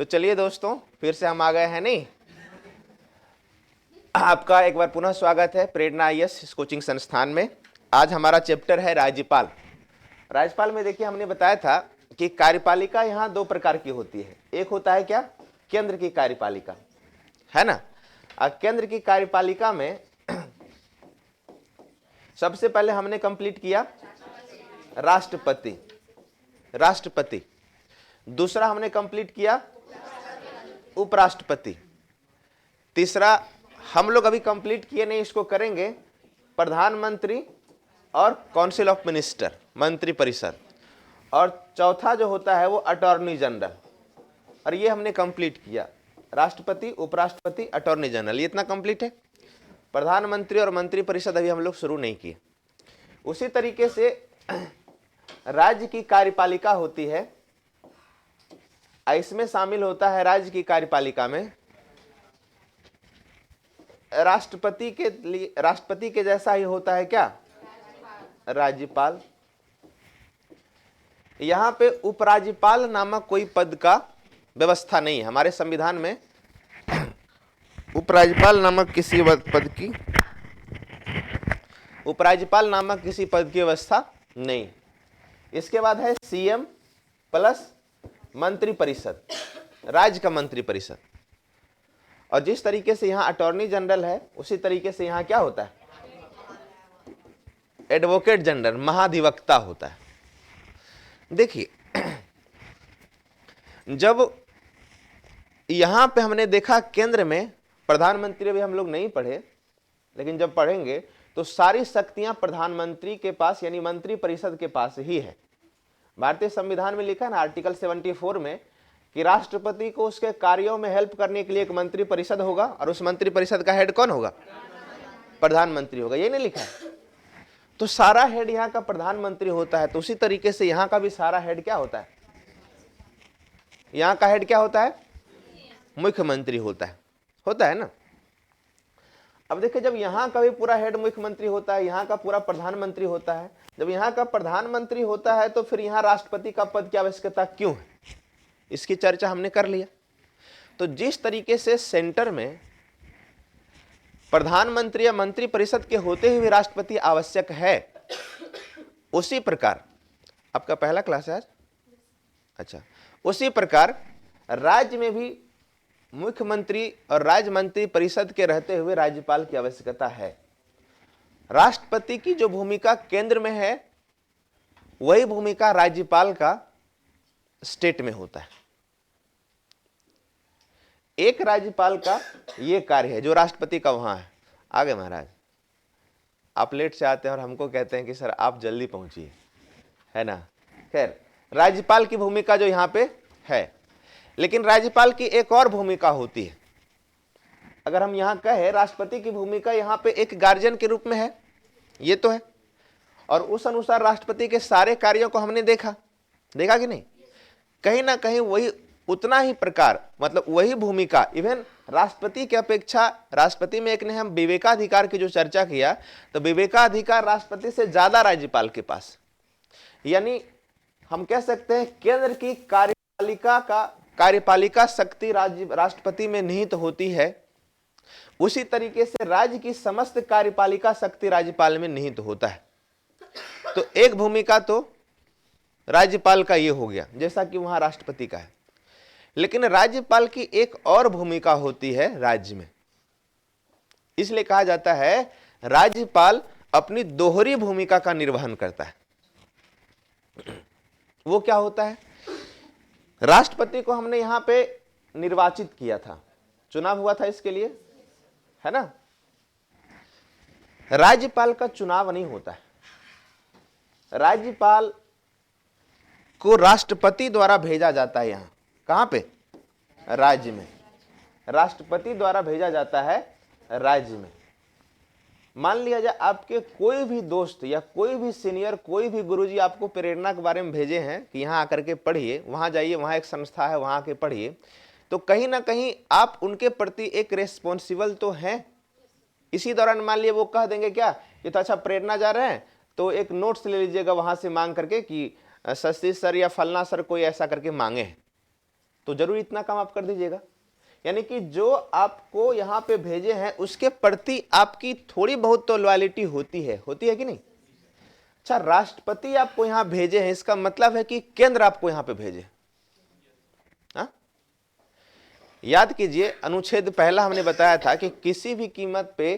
तो चलिए दोस्तों, फिर से हम आ गए हैं। नहीं, आपका एक बार पुनः स्वागत है प्रेरणा आईएएस इस कोचिंग संस्थान में। आज हमारा चैप्टर है राज्यपाल। राज्यपाल में देखिए, हमने बताया था कि कार्यपालिका यहाँ दो प्रकार की होती है। एक होता है क्या, केंद्र की कार्यपालिका, है ना। केंद्र की कार्यपालिका में सबसे पहले हमने कंप्लीट किया राष्ट्रपति। दूसरा हमने कंप्लीट किया उपराष्ट्रपति। तीसरा हम लोग अभी कंप्लीट किए नहीं, इसको करेंगे, प्रधानमंत्री और काउंसिल ऑफ मिनिस्टर, मंत्री परिषद। और चौथा जो होता है वो अटॉर्नी जनरल, और ये हमने कंप्लीट किया। राष्ट्रपति, उपराष्ट्रपति, अटॉर्नी जनरल, ये इतना कंप्लीट है। प्रधानमंत्री और मंत्री परिषद अभी हम लोग शुरू नहीं किए। उसी तरीके से राज्य की कार्यपालिका होती है, इसमें शामिल होता है राज्य की कार्यपालिका में राष्ट्रपति के जैसा ही होता है क्या, राज्यपाल। यहां पे उपराज्यपाल नामक कोई पद का व्यवस्था नहीं है हमारे संविधान में। उपराज्यपाल नामक किसी पद की व्यवस्था नहीं। इसके बाद है सीएम प्लस मंत्री परिषद, राज्य का मंत्री परिषद। और जिस तरीके से यहाँ अटॉर्नी जनरल है, उसी तरीके से यहाँ क्या होता है, एडवोकेट जनरल, महाधिवक्ता होता है। देखिए, जब यहां पे हमने देखा केंद्र में प्रधानमंत्री, अभी हम लोग नहीं पढ़े, लेकिन जब पढ़ेंगे तो सारी शक्तियां प्रधानमंत्री के पास यानी मंत्री परिषद के पास ही है। भारतीय संविधान में लिखा है ना, आर्टिकल 74 में, कि राष्ट्रपति को उसके कार्यों में हेल्प करने के लिए एक मंत्री परिषद होगा, और उस मंत्री परिषद का हेड कौन होगा, प्रधानमंत्री होगा। ये नहीं लिखा है? तो सारा हेड यहाँ का प्रधानमंत्री होता है। तो उसी तरीके से यहाँ का भी सारा हेड क्या होता है, यहाँ का हेड क्या होता है, मुख्यमंत्री होता है ना। अब देखिए, जब यहाँ का भी पूरा हेड मुख्यमंत्री होता है, यहाँ का पूरा प्रधानमंत्री होता है, जब यहाँ का प्रधानमंत्री होता है तो फिर यहाँ राष्ट्रपति का पद की आवश्यकता क्यों है, इसकी चर्चा हमने कर लिया। तो जिस तरीके से सेंटर में प्रधानमंत्री या मंत्री परिषद के होते हुए राष्ट्रपति आवश्यक है, उसी प्रकार, आपका पहला क्लास है आज, अच्छा, उसी प्रकार राज्य में भी मुख्यमंत्री और राज्य मंत्री परिषद के रहते हुए राज्यपाल की आवश्यकता है। राष्ट्रपति की जो भूमिका केंद्र में है, वही भूमिका राज्यपाल का स्टेट में होता है। एक राज्यपाल का ये कार्य है जो राष्ट्रपति का वहां है। आगे महाराज, आप लेट से आते हैं और हमको कहते हैं कि सर आप जल्दी पहुंचिए, है ना। खैर, राज्यपाल की भूमिका जो यहाँ पे है, लेकिन राज्यपाल की एक और भूमिका होती है। अगर हम यहाँ कहें राष्ट्रपति की भूमिका यहाँ पे एक गार्जियन के रूप में है, ये तो है, और उस अनुसार राष्ट्रपति के सारे कार्यों को हमने देखा कि नहीं, कहीं ना कहीं वही उतना ही प्रकार, मतलब वही भूमिका, इवन राष्ट्रपति की अपेक्षा, राष्ट्रपति में एक ने हम विवेकाधिकार की जो चर्चा किया, तो विवेकाधिकार राष्ट्रपति से ज्यादा राज्यपाल के पास। यानी हम कह सकते हैं केंद्र की कार्यपालिका शक्ति राष्ट्रपति में निहित होती है, उसी तरीके से राज्य की समस्त कार्यपालिका शक्ति राज्यपाल में निहित होता है। तो एक भूमिका तो राज्यपाल का ये हो गया, जैसा कि वहां राष्ट्रपति का है। लेकिन राज्यपाल की एक और भूमिका होती है राज्य में, इसलिए कहा जाता है राज्यपाल अपनी दोहरी भूमिका का निर्वहन करता है। वो क्या होता है, राष्ट्रपति को हमने यहां पे निर्वाचित किया था, चुनाव हुआ था इसके लिए, है ना। राज्यपाल का चुनाव नहीं होता है, राज्यपाल को राष्ट्रपति द्वारा भेजा जाता है। यहां कहां पे, राज्य में, राष्ट्रपति द्वारा भेजा जाता है राज्य में। मान लिया जाए आपके कोई भी दोस्त या कोई भी सीनियर, कोई भी गुरुजी आपको प्रेरणा के बारे में भेजे हैं कि यहाँ आकर के पढ़िए, वहाँ जाइए, वहाँ एक संस्था है, वहाँ आके पढ़िए, तो कहीं ना कहीं आप उनके प्रति एक रेस्पॉन्सिबल तो हैं। इसी दौरान मान लिया वो कह देंगे क्या, ये तो अच्छा प्रेरणा जा रहे हैं, तो एक नोट्स ले लीजिएगा वहाँ से मांग करके कि शशि सर या फलना सर कोई ऐसा करके मांगे हैं, तो जरूर इतना काम आप कर दीजिएगा। यानी कि जो आपको यहां पे भेजे हैं उसके प्रति आपकी थोड़ी बहुत तो लॉयल्टी होती है कि नहीं? अच्छा, राष्ट्रपति आपको यहां भेजे हैं, इसका मतलब है कि केंद्र आपको यहां पे भेजे। हाँ, याद कीजिए, अनुच्छेद पहला हमने बताया था कि किसी भी कीमत पे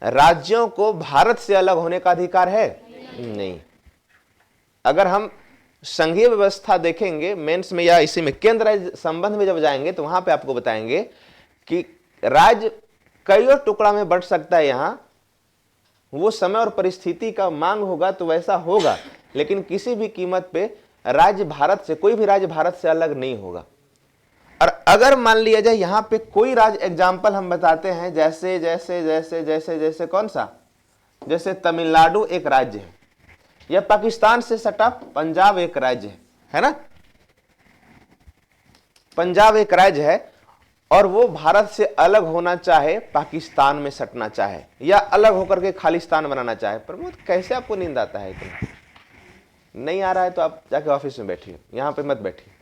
राज्यों को भारत से अलग होने का अधिकार है नहीं। अगर हम संघीय व्यवस्था देखेंगे मेंस में या इसी में केंद्र राज्य संबंध में जब जाएंगे तो वहां पे आपको बताएंगे कि राज्य कई टुकड़ा में बढ़ सकता है। यहां वो समय और परिस्थिति का मांग होगा तो वैसा होगा, लेकिन किसी भी कीमत पे राज्य भारत से, कोई भी राज्य भारत से अलग नहीं होगा। और अगर मान लिया जाए यहां पे कोई राज्य, एग्जाम्पल हम बताते हैं, जैसे जैसे जैसे जैसे जैसे कौन सा, जैसे तमिलनाडु एक राज्य है, या पाकिस्तान से सटा पंजाब एक राज्य है ना, पंजाब एक राज्य है और वो भारत से अलग होना चाहे, पाकिस्तान में सटना चाहे, या अलग होकर के खालिस्तान बनाना चाहे। प्रमोद कैसे आपको नींद आता है? इतना नहीं आ रहा है तो आप जाके ऑफिस में बैठिए, यहां पे मत बैठिए।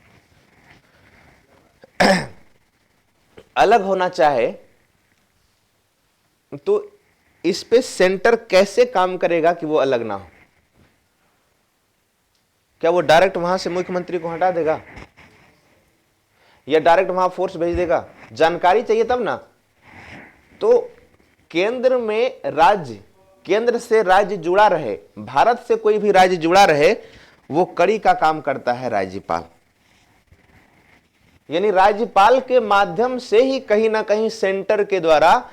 अलग होना चाहे तो इस पे सेंटर कैसे काम करेगा कि वो अलग ना हो? क्या वो डायरेक्ट वहां से मुख्यमंत्री को हटा देगा या डायरेक्ट वहां फोर्स भेज देगा? जानकारी चाहिए तब ना। तो केंद्र में राज्य, केंद्र से राज्य जुड़ा रहे, भारत से कोई भी राज्य जुड़ा रहे, वो कड़ी का काम करता है राज्यपाल। यानी राज्यपाल के माध्यम से ही कहीं ना कहीं सेंटर के द्वारा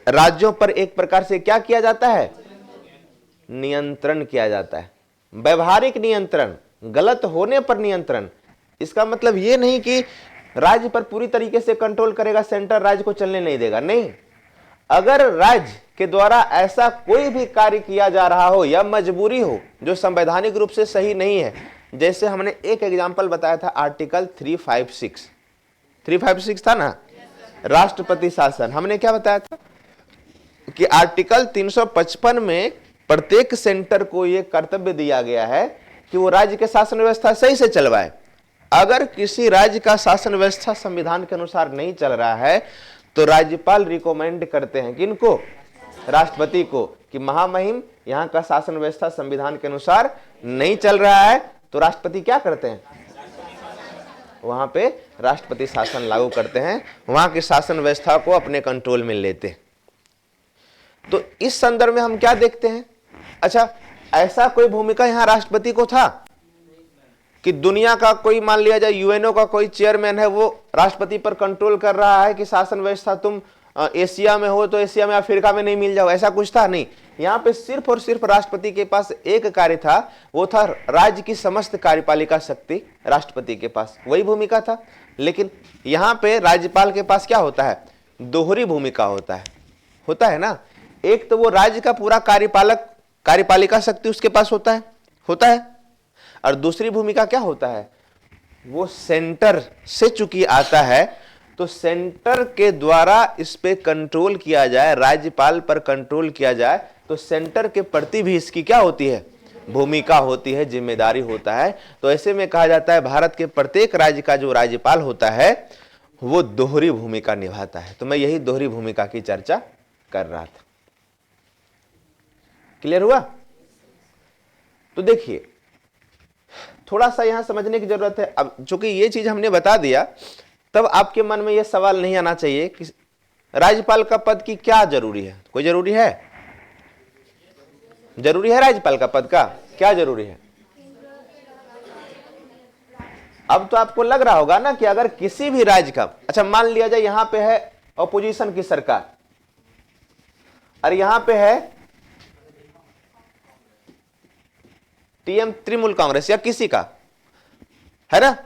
राज्यों पर एक प्रकार से क्या किया जाता है? नियंत्रण किया जाता है। व्यवहारिक नियंत्रण, गलत होने पर नियंत्रण। इसका मतलब यह नहीं कि राज्य पर पूरी तरीके से कंट्रोल करेगा सेंटर, राज्य को चलने नहीं देगा, नहीं। अगर राज्य के द्वारा ऐसा कोई भी कार्य किया जा रहा हो या मजबूरी हो जो संवैधानिक रूप से सही नहीं है, जैसे हमने एक एग्जांपल बताया था, आर्टिकल 356 था ना, राष्ट्रपति शासन। हमने क्या बताया था कि आर्टिकल 355 में प्रत्येक सेंटर को यह कर्तव्य दिया गया है कि वो राज्य के शासन व्यवस्था सही से चलवाए। अगर किसी राज्य का शासन व्यवस्था संविधान के अनुसार नहीं चल रहा है तो राज्यपाल रिकमेंड करते हैं किनको? राष्ट्रपति को, कि महामहिम यहां का शासन व्यवस्था संविधान के अनुसार नहीं चल रहा है। तो राष्ट्रपति क्या करते हैं? वहां पे राष्ट्रपति शासन लागू करते हैं, वहां की शासन व्यवस्था को अपने कंट्रोल में लेते हैं। तो इस संदर्भ में हम क्या देखते हैं? अच्छा, ऐसा कोई भूमिका यहां राष्ट्रपति को था कि दुनिया का कोई, मान लिया जाए यूएनओ का कोई चेयरमैन है, वो राष्ट्रपति पर कंट्रोल कर रहा है कि शासन व्यवस्था तुम एशिया में हो तो एशिया में, अफ्रीका में नहीं मिल जाओ, ऐसा कुछ था नहीं। यहां पे सिर्फ और सिर्फ राष्ट्रपति के पास एक कार्य था, वो था राज्य की समस्त कार्यपालिका शक्ति राष्ट्रपति के पास, वही भूमिका था। लेकिन यहां पे राज्यपाल के पास क्या होता है? दोहरी भूमिका होता है ना। एक तो वो राज्य का पूरा कार्यपालिका शक्ति उसके पास होता है, और दूसरी भूमिका क्या होता है? वो सेंटर से चूंकि आता है तो सेंटर के द्वारा इस पे कंट्रोल किया जाए, राज्यपाल पर कंट्रोल किया जाए, तो सेंटर के प्रति भी इसकी क्या होती है? भूमिका होती है, जिम्मेदारी होता है। तो ऐसे में कहा जाता है भारत के प्रत्येक राज्य का जो राज्यपाल होता है वो दोहरी भूमिका निभाता है। तो मैं यही दोहरी भूमिका की चर्चा कर रहा था। क्लियर हुआ? तो देखिए, थोड़ा सा यहां समझने की जरूरत है। अब चूंकि ये चीज हमने बता दिया, तब आपके मन में यह सवाल नहीं आना चाहिए कि राज्यपाल का पद की क्या जरूरी है। कोई जरूरी है? राज्यपाल का पद का क्या जरूरी है? अब तो आपको लग रहा होगा ना कि अगर किसी भी राज्य का, अच्छा मान लिया जाए यहां पे है ऑपोजिशन की सरकार और यहां पे है तृणमूल कांग्रेस या किसी का, है ना।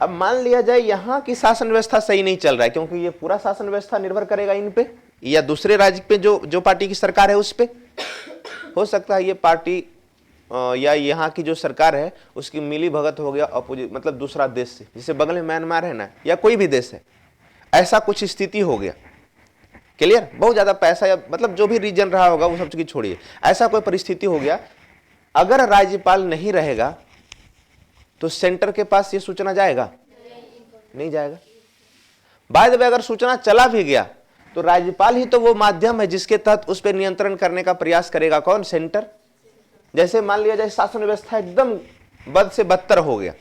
अब मान लिया जाए यहां की शासन व्यवस्था सही नहीं चल रहा है, क्योंकि ये पूरा शासन व्यवस्था निर्भर करेगा इन पे या दूसरे राज्य पे जो पार्टी की सरकार है उस पे। हो सकता है ये पार्टी या यहाँ की जो सरकार है उसकी मिली भगत हो गया अपोजिट, मतलब दूसरा देश से, जैसे बगल में म्यांमार है ना, या कोई भी देश है, ऐसा कुछ स्थिति हो गया। क्लियर? बहुत ज्यादा पैसा या मतलब जो भी रीजन रहा होगा वो सब चीज छोड़िए, ऐसा कोई परिस्थिति हो गया, अगर राज्यपाल नहीं रहेगा तो सेंटर के पास ये सूचना जाएगा नहीं जाएगा। बाय द वे अगर सूचना चला भी गया तो राज्यपाल ही तो वो माध्यम है जिसके तहत उस पर नियंत्रण करने का प्रयास करेगा। कौन? सेंटर। जैसे मान लिया जाए शासन व्यवस्था एकदम बद से बदतर हो गया,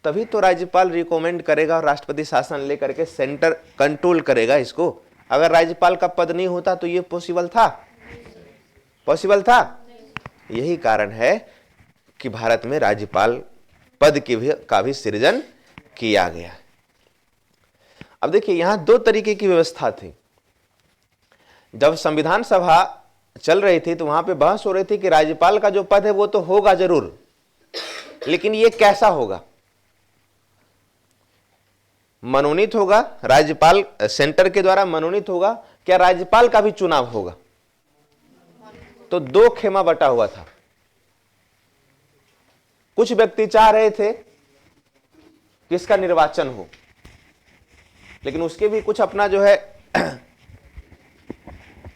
तभी तो राज्यपाल रिकमेंड करेगा और राष्ट्रपति शासन लेकर के सेंटर कंट्रोल करेगा इसको। अगर राज्यपाल का पद नहीं होता तो ये पॉसिबल था? पॉसिबल था? यही कारण है कि भारत में राज्यपाल पद का भी सृजन किया गया। अब देखिए, यहां दो तरीके की व्यवस्था थी। जब संविधान सभा चल रही थी तो वहां पे बहस हो रही थी कि राज्यपाल का जो पद है वो तो होगा जरूर, लेकिन ये कैसा होगा? मनोनीत होगा, राज्यपाल सेंटर के द्वारा मनोनीत होगा, क्या राज्यपाल का भी चुनाव होगा? तो दो खेमा बटा हुआ था। कुछ व्यक्ति चाह रहे थे कि इसका निर्वाचन हो, लेकिन उसके भी कुछ अपना जो है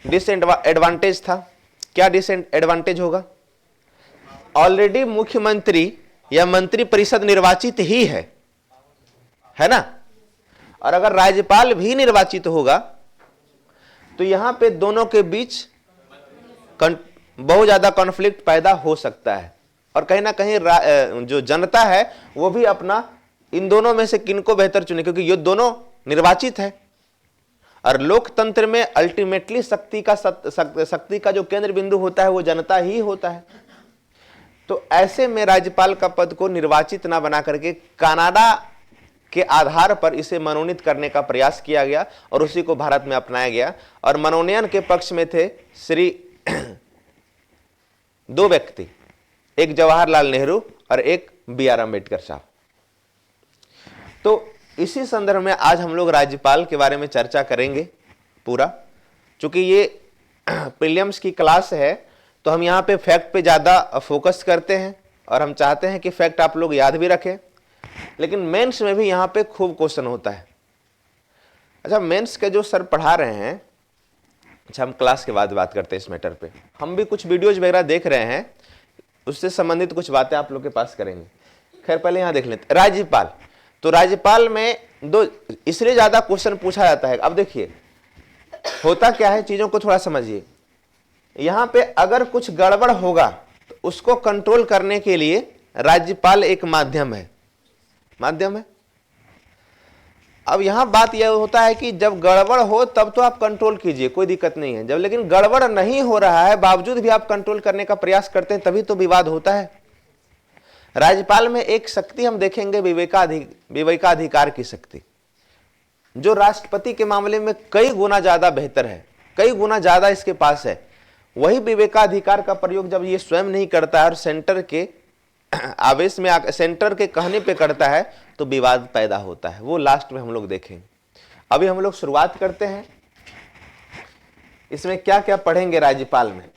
डिसएडवांटेज था। क्या डिसएडवांटेज होगा? ऑलरेडी मुख्यमंत्री या मंत्री परिषद निर्वाचित ही है ना, और अगर राज्यपाल भी निर्वाचित होगा तो यहां पे दोनों के बीच बहुत ज्यादा कॉन्फ्लिक्ट पैदा हो सकता है, और कहीं ना कहीं जो जनता है वो भी अपना इन दोनों में से किनको बेहतर चुने, क्योंकि ये दोनों निर्वाचित है और लोकतंत्र में अल्टीमेटली शक्ति का जो केंद्र बिंदु होता है वो जनता ही होता है। तो ऐसे में राज्यपाल का पद को निर्वाचित ना बना करके कनाडा के आधार पर इसे मनोनीत करने का प्रयास किया गया और उसी को भारत में अपनाया गया। और मनोनयन के पक्ष में थे श्री दो व्यक्ति, एक जवाहरलाल नेहरू और एक बी.आर. अम्बेडकर साहब। तो इसी संदर्भ में आज हम लोग राज्यपाल के बारे में चर्चा करेंगे पूरा। चूंकि ये प्रीलिम्स की क्लास है तो हम यहाँ पे फैक्ट पे ज़्यादा फोकस करते हैं और हम चाहते हैं कि फैक्ट आप लोग याद भी रखें, लेकिन मेंस में भी यहाँ पे खूब क्वेश्चन होता है। अच्छा, मेंस के जो सर पढ़ा रहे हैं, अच्छा हम क्लास के बाद बात करते हैं इस मैटर पे। हम भी कुछ वीडियोज वगैरह देख रहे हैं, उससे संबंधित कुछ बातें आप लोग के पास करेंगे। खैर पहले यहाँ देख लेते राज्यपाल। तो राज्यपाल में दो इसलिए ज्यादा क्वेश्चन पूछा जाता है। अब देखिए होता क्या है, चीजों को थोड़ा समझिए। यहां पे अगर कुछ गड़बड़ होगा तो उसको कंट्रोल करने के लिए राज्यपाल एक माध्यम है। अब यहां बात यह होता है कि जब गड़बड़ हो तब तो आप कंट्रोल कीजिए, कोई दिक्कत नहीं है। जब लेकिन गड़बड़ नहीं हो रहा है बावजूद भी आप कंट्रोल करने का प्रयास करते हैं, तभी तो विवाद होता है। राज्यपाल में एक शक्ति हम देखेंगे, विवेकाधिकार की शक्ति, जो राष्ट्रपति के मामले में कई गुना ज्यादा बेहतर है, कई गुना ज्यादा इसके पास है। वही विवेकाधिकार का प्रयोग जब ये स्वयं नहीं करता है और सेंटर के आवेश में सेंटर के कहने पे करता है तो विवाद पैदा होता है। वो लास्ट में हम लोग देखेंगे। अभी हम लोग शुरुआत करते हैं। इसमें क्या क्या पढ़ेंगे राज्यपाल में?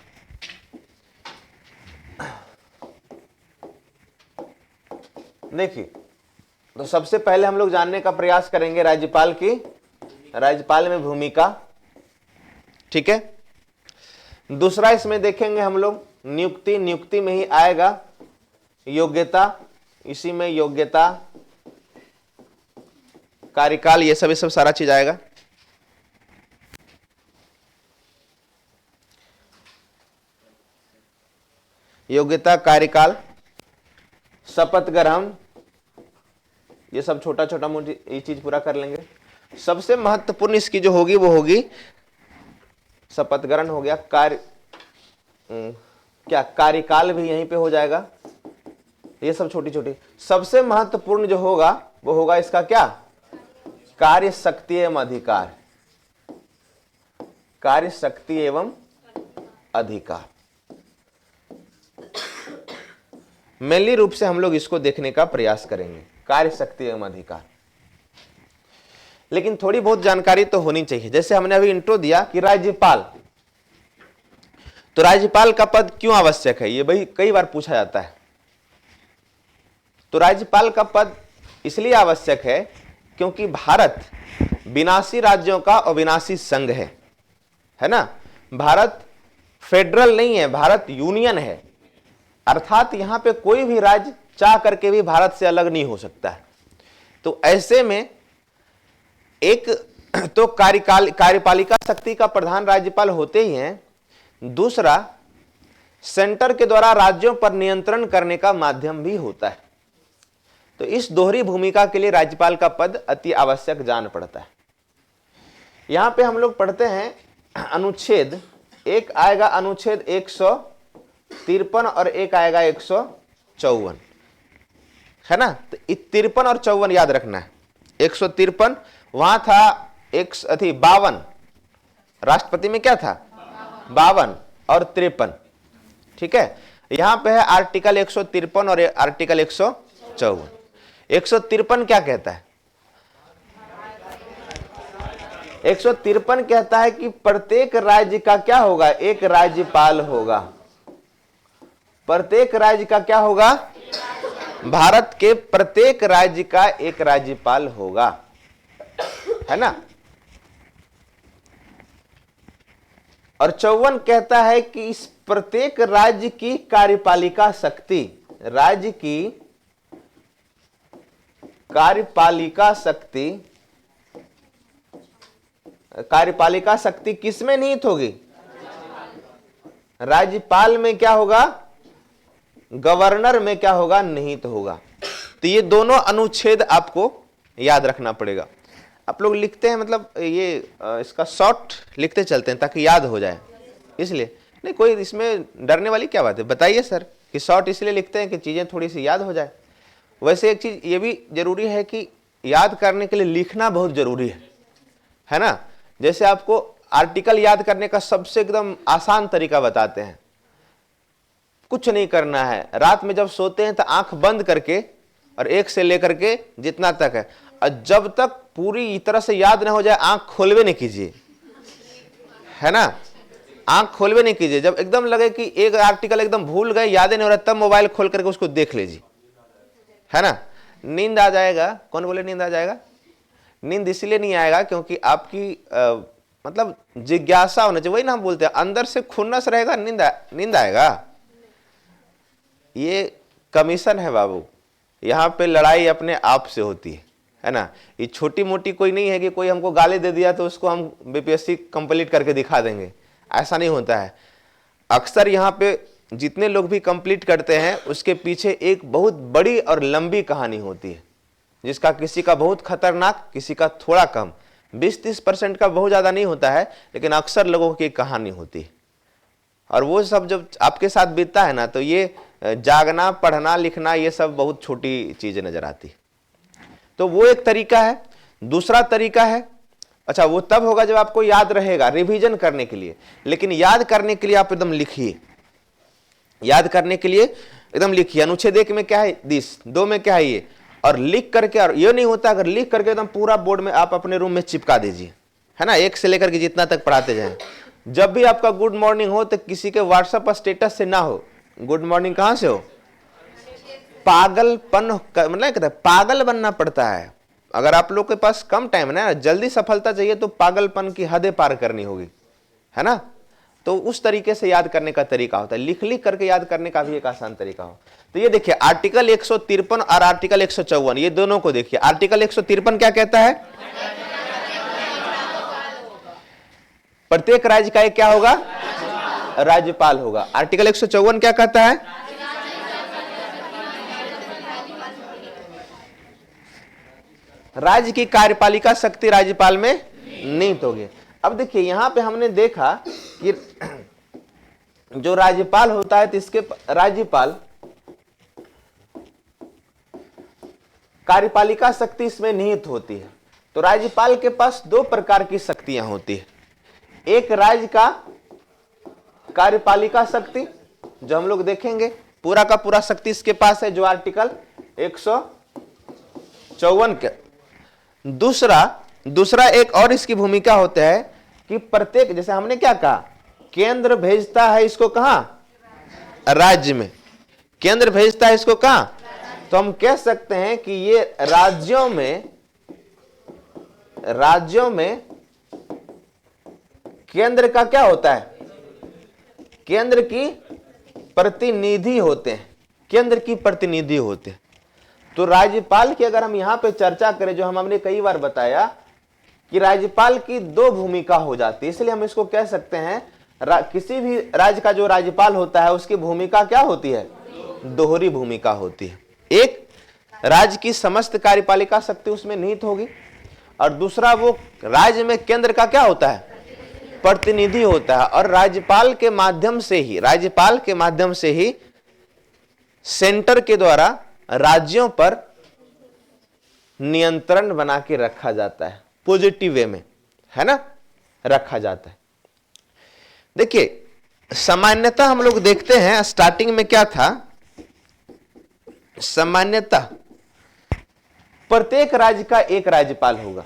देखिए, तो सबसे पहले हम लोग जानने का प्रयास करेंगे राज्यपाल में भूमिका, ठीक है। दूसरा इसमें देखेंगे हम लोग नियुक्ति में ही आएगा योग्यता, इसी में योग्यता, कार्यकाल, ये सब सारा चीज आएगा। योग्यता, कार्यकाल, शपथ ग्रहण, ये सब छोटा छोटा मोटी ये चीज पूरा कर लेंगे। सबसे महत्वपूर्ण इसकी जो होगी वो होगी शपथ ग्रहण हो गया, कार्यकाल भी यहीं पे हो जाएगा। ये सब छोटी छोटी। सबसे महत्वपूर्ण जो होगा वो होगा इसका क्या? कार्य शक्ति एवं अधिकार। कार्य शक्ति एवं अधिकार मेनली रूप से हम लोग इसको देखने का प्रयास करेंगे, कार्य शक्ति एवं अधिकार। लेकिन थोड़ी बहुत जानकारी तो होनी चाहिए। जैसे हमने अभी इंट्रो दिया कि राज्यपाल, तो राज्यपाल का पद क्यों आवश्यक है, ये भाई कई बार पूछा जाता है। तो राज्यपाल का पद इसलिए आवश्यक है क्योंकि भारत विनाशी राज्यों का अविनाशी संघ है ना। भारत फेडरल नहीं है, भारत यूनियन है। अर्थात यहां पे कोई भी राज्य चाह करके भी भारत से अलग नहीं हो सकता है। तो ऐसे में एक तो कार्यपालिका शक्ति का प्रधान राज्यपाल होते ही हैं, दूसरा सेंटर के द्वारा राज्यों पर नियंत्रण करने का माध्यम भी होता है। तो इस दोहरी भूमिका के लिए राज्यपाल का पद अति आवश्यक जान पड़ता है। यहां पे हम लोग पढ़ते हैं अनुच्छेद, एक आएगा अनुच्छेद 153 और एक आएगा 154, है ना। तो 53 और 54 याद रखना है। 153 वहां था 52, राष्ट्रपति में क्या था 52 और 53, ठीक है। यहां पे है आर्टिकल 153 और आर्टिकल 154। 153 क्या कहता है? 153 कहता है कि प्रत्येक राज्य का क्या होगा, एक राज्यपाल होगा। प्रत्येक राज्य का क्या होगा, भारत के प्रत्येक राज्य का एक राज्यपाल होगा, है ना। और 54 कहता है कि इस प्रत्येक राज्य की कार्यपालिका शक्ति, राज्य की कार्यपालिका शक्ति किसमें निहित होगी, राज्यपाल में क्या होगा, गवर्नर में क्या होगा, निहित होगा। तो ये दोनों अनुच्छेद आपको याद रखना पड़ेगा। आप लोग लिखते हैं, मतलब ये इसका शॉर्ट लिखते चलते हैं ताकि याद हो जाए, इसलिए नहीं, कोई इसमें डरने वाली क्या बात है। बताइए सर कि शॉर्ट इसलिए लिखते हैं कि चीजें थोड़ी सी याद हो जाए। वैसे एक चीज ये भी जरूरी है कि याद करने के लिए लिखना बहुत जरूरी है ना। जैसे आपको आर्टिकल याद करने का सबसे एकदम आसान तरीका बताते हैं। कुछ नहीं करना है, रात में जब सोते हैं तो आंख बंद करके और 1 से लेकर के जितना तक है, और जब तक पूरी तरह से याद ना हो जाए आंख खोलवे नहीं कीजिए, है ना। आंख खोलवे नहीं कीजिए। जब एकदम लगे कि एक आर्टिकल एकदम भूल गए, याद नहीं हो रहा, तब मोबाइल खोल करके उसको देख लीजिए, है ना। नींद आ जाएगा। कौन बोले नींद आ जाएगा? नींद इसलिए नहीं आएगा क्योंकि आपकी मतलब जिज्ञासा होना चाहिए, वही ना हम बोलते हैं, अंदर से खुन्नस रहेगा, नींद आएगा। ये कमीशन है बाबू, यहाँ पे लड़ाई अपने आप से होती है ना। ये छोटी मोटी कोई नहीं है कि कोई हमको गाली दे दिया तो उसको हम बीपीएससी कंप्लीट करके दिखा देंगे, ऐसा नहीं होता है। अक्सर यहाँ पे जितने लोग भी कंप्लीट करते हैं उसके पीछे एक बहुत बड़ी और लंबी कहानी होती है, जिसका किसी का बहुत खतरनाक, किसी का थोड़ा कम, 20-30% का बहुत ज़्यादा नहीं होता है, लेकिन अक्सर लोगों की कहानी होती है। और वो सब जब आपके साथ बीतता है ना, तो ये जागना, पढ़ना, लिखना, ये सब बहुत छोटी चीज़ें नजर आती है। तो वो एक तरीका है। दूसरा तरीका है, अच्छा वो तब होगा जब आपको याद रहेगा, रिवीजन करने के लिए। लेकिन याद करने के लिए आप एकदम लिखिए, याद करने के लिए एकदम लिखिए। अनुच्छेद 1 में क्या है, दिस, 2 में क्या है ये, और लिख करके, और ये नहीं होता अगर लिख करके एकदम पूरा बोर्ड में आप अपने रूम में चिपका दीजिए, है ना, 1 से लेकर के जितना तक पढ़ाते जाएं। जब भी आपका गुड मॉर्निंग हो तो किसी के व्हाट्सएप स्टेटस से ना हो, गुड मॉर्निंग कहां से हो, पागलपन, मतलब कहते हैं पागल बनना पड़ता है। अगर आप लोग के पास कम टाइम है ना, जल्दी सफलता चाहिए, तो पागलपन की हदें पार करनी होगी, है ना। तो उस तरीके से याद करने का तरीका होता है, लिख लिख करके याद करने का भी एक आसान तरीका हो। तो ये देखिए आर्टिकल 153 और आर्टिकल 154, ये दोनों को देखिए। आर्टिकल 153 क्या कहता है, प्रत्येक राज्य का एक क्या होगा, राज्यपाल होगा। आर्टिकल 154 क्या कहता है, राज्य की कार्यपालिका शक्ति राज्यपाल में निहित होगी। अब देखिए यहां पे हमने देखा कि जो राज्यपाल होता है तो इसके राज्यपाल कार्यपालिका शक्ति इसमें निहित होती है। तो राज्यपाल के पास 2 प्रकार की शक्तियां होती है। एक राज्य का कार्यपालिका शक्ति, जो हम लोग देखेंगे, पूरा का पूरा शक्ति इसके पास है, जो आर्टिकल 154 के। दूसरा एक और इसकी भूमिका होता है कि प्रत्येक, जैसे हमने क्या कहा, केंद्र भेजता है इसको कहां, राज्य में, केंद्र भेजता है इसको कहां, तो हम कह सकते हैं कि ये राज्यों में केंद्र का क्या होता है, केंद्र की प्रतिनिधि होते हैं, केंद्र की प्रतिनिधि होते हैं। तो राज्यपाल की अगर हम यहां पे चर्चा करें, जो हमने कई बार बताया कि राज्यपाल की दो भूमिका हो जाती है, इसलिए हम इसको कह सकते हैं किसी भी राज्य का जो राज्यपाल होता है उसकी भूमिका क्या होती है? दोहरी भूमिका होती है। एक, राज्य की समस्त कार्यपालिका शक्ति उसमें निहित होगी, और दूसरा वो राज्य में केंद्र का क्या होता है? प्रतिनिधि होता है। और राज्यपाल के माध्यम से ही सेंटर के द्वारा राज्यों पर नियंत्रण बना के रखा जाता है, पॉजिटिव वे में, है ना, रखा जाता है। देखिए, सामान्यतः हम लोग देखते हैं स्टार्टिंग में क्या था, सामान्यतः प्रत्येक राज्य का एक राज्यपाल होगा,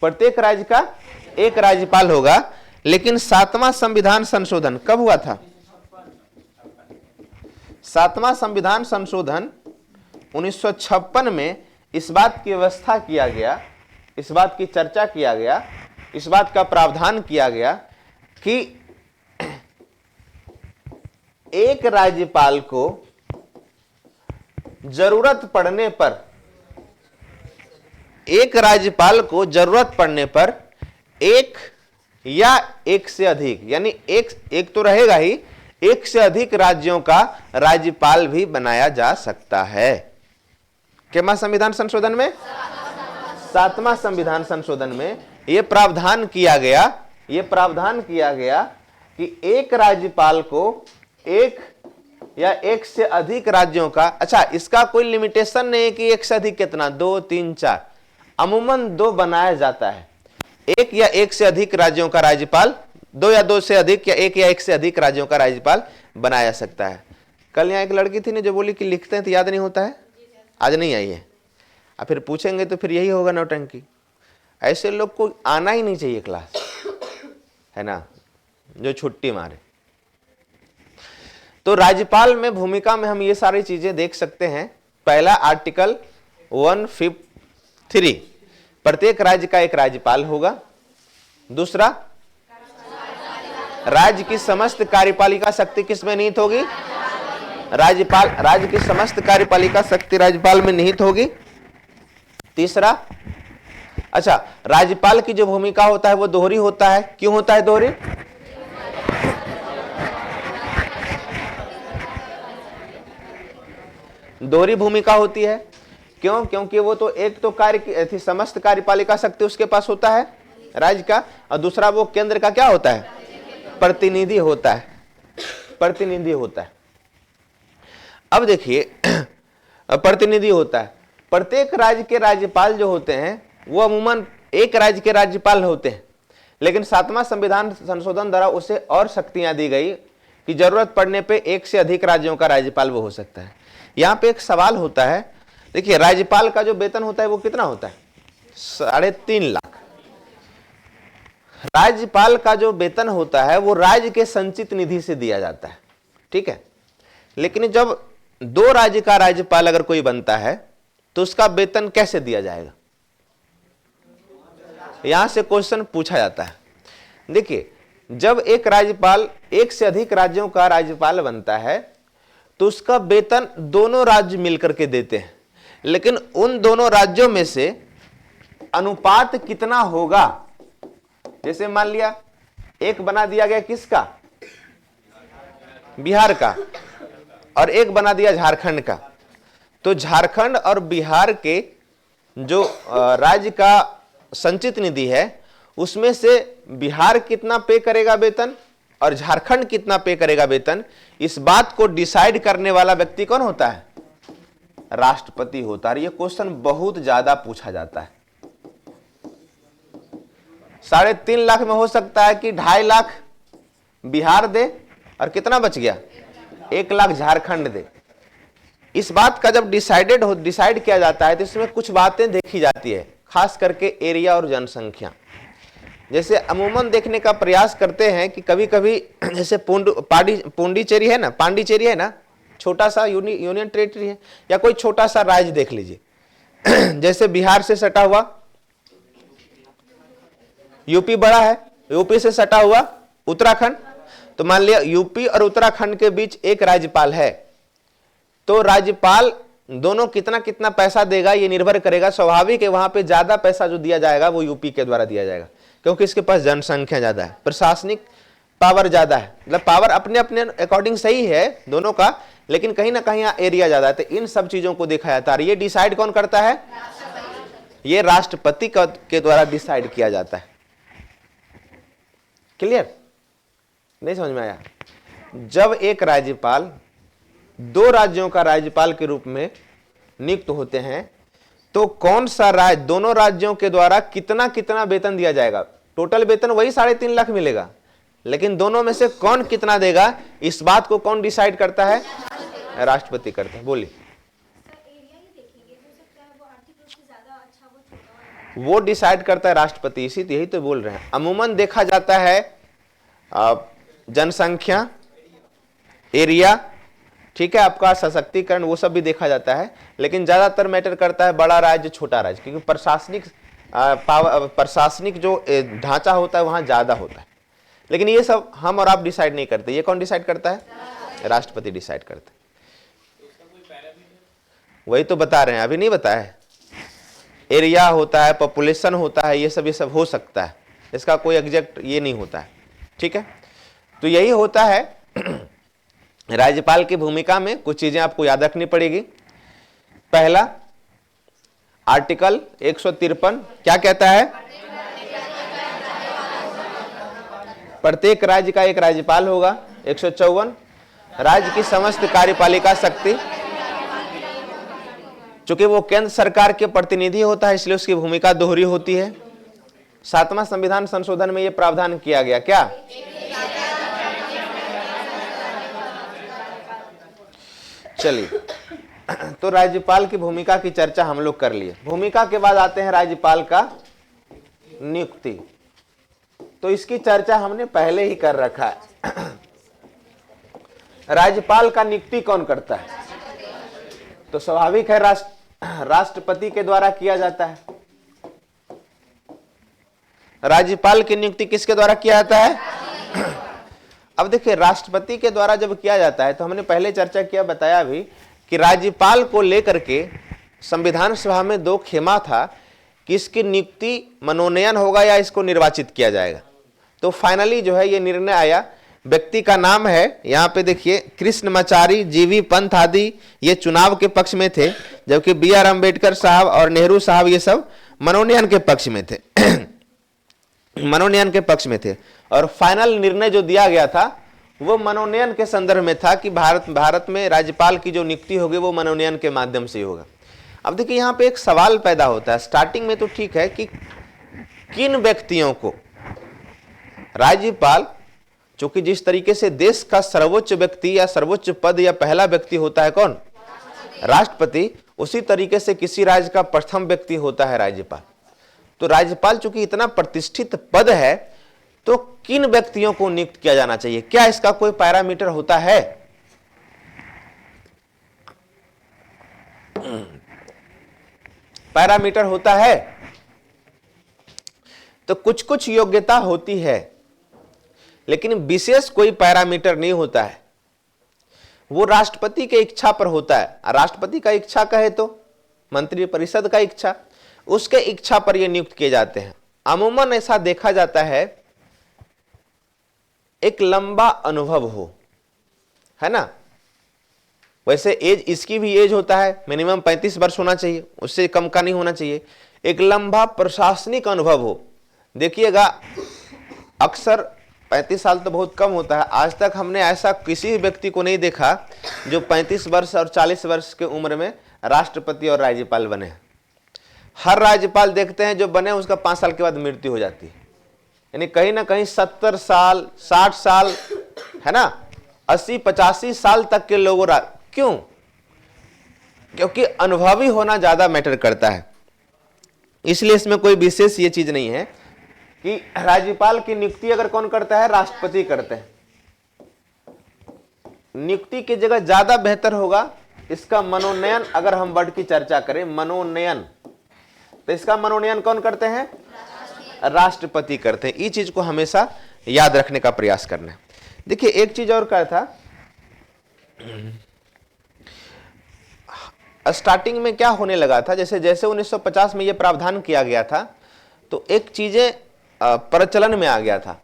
प्रत्येक राज्य का एक राज्यपाल होगा। लेकिन 7वां संविधान संशोधन कब हुआ था? 7वां संविधान संशोधन 1956 में इस बात की व्यवस्था किया गया, इस बात की चर्चा किया गया, इस बात का प्रावधान किया गया कि एक राज्यपाल को जरूरत पड़ने पर, एक राज्यपाल को जरूरत पड़ने पर एक या एक से अधिक, यानी एक तो रहेगा ही, एक से अधिक राज्यों का राज्यपाल भी बनाया जा सकता है। कितवां संविधान संशोधन में? 7वां संविधान संशोधन में यह प्रावधान किया गया कि एक राज्यपाल को एक या एक से अधिक राज्यों का, अच्छा इसका कोई लिमिटेशन नहीं है कि एक से अधिक कितना, 2, 3, 4, अमूमन 2 बनाया जाता है। एक या एक से अधिक राज्यों का राज्यपाल, 2 या 2 से अधिक, या एक से अधिक राज्यों का राज्यपाल बनाया जा सकता है। कल यहाँ एक लड़की थी ना जो बोली कि लिखते हैं तो याद नहीं होता है, आज नहीं आई है, अब फिर पूछेंगे तो फिर यही होगा नौटंकी। ऐसे लोग को आना ही नहीं चाहिए क्लास, है ना, जो छुट्टी मारे। तो राज्यपाल में भूमिका में हम ये सारी चीजें देख सकते हैं। पहला, आर्टिकल 153, प्रत्येक राज्य का एक राज्यपाल होगा। दूसरा, राज्य की समस्त कार्यपालिका शक्ति किसमें निहित होगी? राज्यपाल, राज्य की समस्त कार्यपालिका शक्ति राज्यपाल में निहित होगी। तीसरा, अच्छा, राज्यपाल की जो भूमिका होता है वो दोहरी होता है। क्यों होता है दोहरी? दोहरी भूमिका होती है क्यों? क्योंकि वो तो एक तो कार्य समस्त कार्यपालिका शक्ति उसके पास होता है राज्य का, और दूसरा वो केंद्र का क्या होता है? प्रतिनिधि होता है, प्रतिनिधि होता है। अब देखिए, प्रतिनिधि होता है। प्रत्येक राज्य के राज्यपाल जो होते हैं वो अमूमन एक राज्य के राज्यपाल होते हैं, लेकिन 7वां संविधान संशोधन द्वारा उसे और शक्तियां दी गई कि जरूरत पड़ने पे एक से अधिक राज्यों का राज्यपाल वो हो सकता है। यहां पे एक सवाल होता है, देखिए राज्यपाल का जो वेतन होता है वो कितना होता है? 3.5 लाख। राज्यपाल का जो वेतन होता है वो राज्य के संचित निधि से दिया जाता है, ठीक है। लेकिन जब 2 राज्य का राज्यपाल अगर कोई बनता है तो उसका वेतन कैसे दिया जाएगा? यहां से क्वेश्चन पूछा जाता है। देखिए, जब एक राज्यपाल एक से अधिक राज्यों का राज्यपाल बनता है तो उसका वेतन दोनों राज्य मिलकर के देते हैं, लेकिन उन दोनों राज्यों में से अनुपात कितना होगा? जैसे मान लिया एक बना दिया गया किसका? बिहार का, और एक बना दिया झारखंड का। तो झारखंड और बिहार के जो राज्य का संचित निधि है उसमें से बिहार कितना पे करेगा वेतन और झारखंड कितना पे करेगा वेतन, इस बात को डिसाइड करने वाला व्यक्ति कौन होता है? राष्ट्रपति होता है। ये क्वेश्चन बहुत ज्यादा पूछा जाता है। 3.5 लाख में हो सकता है कि 2.5 लाख बिहार दे और कितना बच गया? 1 लाख झारखंड दे। इस बात का जब डिसाइड किया जाता है तो इसमें कुछ बातें देखी जाती है, खास करके एरिया और जनसंख्या। जैसे अमूमन देखने का प्रयास करते हैं कि कभी कभी जैसे पांडिचेरी है ना, छोटा सा यूनियन टेरिटरी है, या कोई छोटा सा राज्य देख लीजिए, जैसे बिहार से सटा हुआ यूपी बड़ा है, यूपी से सटा हुआ उत्तराखंड। तो मान लिया यूपी और उत्तराखंड के बीच एक राज्यपाल है, तो राज्यपाल दोनों कितना कितना पैसा देगा ये निर्भर करेगा। स्वाभाविक है वहां पे ज्यादा पैसा जो दिया जाएगा वो यूपी के द्वारा दिया जाएगा, क्योंकि इसके पास जनसंख्या ज्यादा है, प्रशासनिक पावर ज्यादा है। मतलब पावर अपने अपने अकॉर्डिंग सही है दोनों का, लेकिन कहीं ना कहीं यहाँ एरिया ज्यादा है। तो इन सब चीजों को देखा जाता है। ये डिसाइड कौन करता है? ये राष्ट्रपति के द्वारा डिसाइड किया जाता है। क्लियर? नहीं समझ में आया? जब एक राज्यपाल दो राज्यों का राज्यपाल के रूप में नियुक्त होते हैं तो कौन सा राज्य, दोनों राज्यों के द्वारा कितना कितना वेतन दिया जाएगा? टोटल वेतन वही 3.5 लाख मिलेगा, लेकिन दोनों में से कौन कितना देगा इस बात को कौन डिसाइड करता है? राष्ट्रपति करता है। बोलिए। वो डिसाइड करता है राष्ट्रपति, इसी यही तो बोल रहे हैं। अमूमन देखा जाता है जनसंख्या, एरिया, ठीक है, आपका सशक्तिकरण, वो सब भी देखा जाता है, लेकिन ज्यादातर मैटर करता है बड़ा राज्य छोटा राज्य, क्योंकि प्रशासनिक जो ढांचा होता है वहां ज्यादा होता है। लेकिन ये सब हम और आप डिसाइड नहीं करते। ये कौन डिसाइड करता है? राष्ट्रपति डिसाइड करता है। वही तो बता रहे हैं, अभी नहीं बताया है। एरिया होता है, पॉपुलेशन होता है, ये सब हो सकता है, इसका कोई एग्जैक्ट ये नहीं होता है। ठीक है, तो यही होता है राज्यपाल की भूमिका में। कुछ चीजें आपको याद रखनी पड़ेगी। पहला, आर्टिकल 153 क्या कहता है? प्रत्येक राज्य का एक राज्यपाल होगा। 154, राज्य की समस्त कार्यपालिका शक्ति, चूंकि वो केंद्र सरकार के प्रतिनिधि होता है इसलिए उसकी भूमिका दोहरी होती है। 7वां संविधान संशोधन में यह प्रावधान किया गया। क्या? चलिए, तो राज्यपाल की भूमिका की चर्चा हम लोग कर लिए। भूमिका के बाद आते हैं राज्यपाल का नियुक्ति। तो इसकी चर्चा हमने पहले ही कर रखा है। राज्यपाल का नियुक्ति कौन करता है? तो स्वाभाविक है राष्ट्रपति के द्वारा किया जाता है। राज्यपाल की नियुक्ति किसके द्वारा किया जाता है? अब देखिए, राष्ट्रपति के द्वारा जब किया जाता है तो हमने पहले चर्चा किया, बताया भी कि राज्यपाल को लेकर के संविधान सभा में दो खेमा था कि इसकी नियुक्ति मनोनयन होगा या इसको निर्वाचित किया जाएगा। तो फाइनली जो है ये निर्णय आया। व्यक्ति का नाम है, यहाँ पे देखिए, कृष्णमाचारी, जीवी पंत आदि ये चुनाव के पक्ष में थे, जबकि BR अम्बेडकर साहब और नेहरू साहब ये सब मनोनयन के पक्ष में थे। मनोनयन के पक्ष में थे। और फाइनल निर्णय जो दिया गया था वो मनोनयन के संदर्भ में था कि भारत में राज्यपाल की जो नियुक्ति होगी वो मनोनयन के माध्यम से होगा। अब देखिए, यहाँ पे एक सवाल पैदा होता है। स्टार्टिंग में तो ठीक है कि किन व्यक्तियों को राज्यपाल, चूंकि जिस तरीके से देश का सर्वोच्च व्यक्ति या सर्वोच्च पद या पहला व्यक्ति होता है कौन? राष्ट्रपति, उसी तरीके से किसी राज्य का प्रथम व्यक्ति होता है राज्यपाल। तो राज्यपाल चूंकि इतना प्रतिष्ठित पद है तो किन व्यक्तियों को नियुक्त किया जाना चाहिए? क्या इसका कोई पैरामीटर होता है? पैरामीटर होता है। तो कुछ कुछ योग्यता होती है, लेकिन विशेष कोई पैरामीटर नहीं होता है। वो राष्ट्रपति के इच्छा पर होता है। राष्ट्रपति का इच्छा कहे तो मंत्रिपरिषद का इच्छा, उसके इच्छा पर ये नियुक्त किए जाते हैं। अमूमन ऐसा देखा जाता है एक लंबा अनुभव हो, है ना। वैसे एज, इसकी भी एज होता है, मिनिमम 35 वर्ष होना चाहिए, उससे कम का नहीं होना चाहिए। एक लंबा प्रशासनिक अनुभव हो। देखिएगा, अक्सर 35 साल तो बहुत कम होता है। आज तक हमने ऐसा किसी व्यक्ति को नहीं देखा जो 35 वर्ष और 40 वर्ष की उम्र में राष्ट्रपति और राज्यपाल बने। हर राज्यपाल देखते हैं जो बने उसका 5 साल के बाद मृत्यु हो जाती है। यानी कहीं ना कहीं 70 साल, 60 साल, है ना, 80-85 साल तक के लोगों क्यों? क्योंकि अनुभवी होना ज्यादा मैटर करता है। इसलिए इसमें कोई विशेष ये चीज नहीं है कि राज्यपाल की नियुक्ति अगर कौन करता है? राष्ट्रपति करते हैं। नियुक्ति की जगह ज्यादा बेहतर होगा इसका मनोनयन। अगर हम वर्ड की चर्चा करें, मनोनयन, तो इसका मनोनयन कौन करते हैं? राष्ट्रपति करते हैं। ये चीज को हमेशा याद रखने का प्रयास करना है। देखिए, एक चीज और कहा था, स्टार्टिंग में क्या होने लगा था, जैसे जैसे 1950 में ये प्रावधान किया गया था तो एक चीजें प्रचलन में आ गया था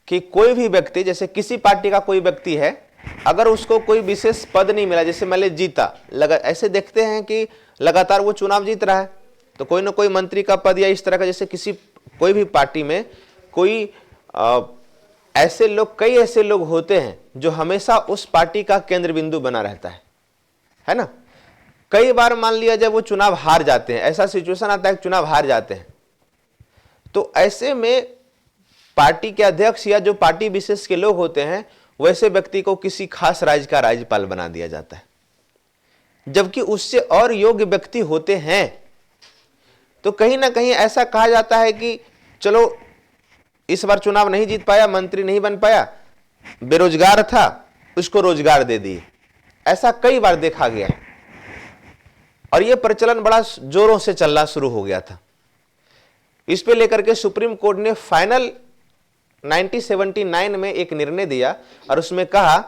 कि कोई भी व्यक्ति, जैसे किसी पार्टी का कोई व्यक्ति है, अगर उसको कोई विशेष पद नहीं मिला, जैसे मान लीजिए जीता ऐसे देखते हैं कि लगातार वो चुनाव जीत रहा है तो कोई ना कोई मंत्री का पद या इस तरह का, जैसे किसी कोई भी पार्टी में कोई ऐसे लोग, कई ऐसे लोग होते हैं जो हमेशा उस पार्टी का केंद्र बिंदु बना रहता है ना। कई बार मान लिया जब वो चुनाव हार जाते हैं, ऐसा सिचुएशन आता है कि चुनाव हार जाते हैं, तो ऐसे में पार्टी के अध्यक्ष या जो पार्टी विशेष के लोग होते हैं वैसे व्यक्ति को किसी खास राज्य का राज्यपाल बना दिया जाता है, जबकि उससे और योग्य व्यक्ति होते हैं। तो कहीं ना कहीं ऐसा कहा जाता है कि चलो इस बार चुनाव नहीं जीत पाया, मंत्री नहीं बन पाया, बेरोजगार था, उसको रोजगार दे दिए। ऐसा कई बार देखा गया है और यह प्रचलन बड़ा जोरों से चलना शुरू हो गया था। इस पे लेकर के सुप्रीम कोर्ट ने फाइनल 1979 में एक निर्णय दिया और उसमें कहा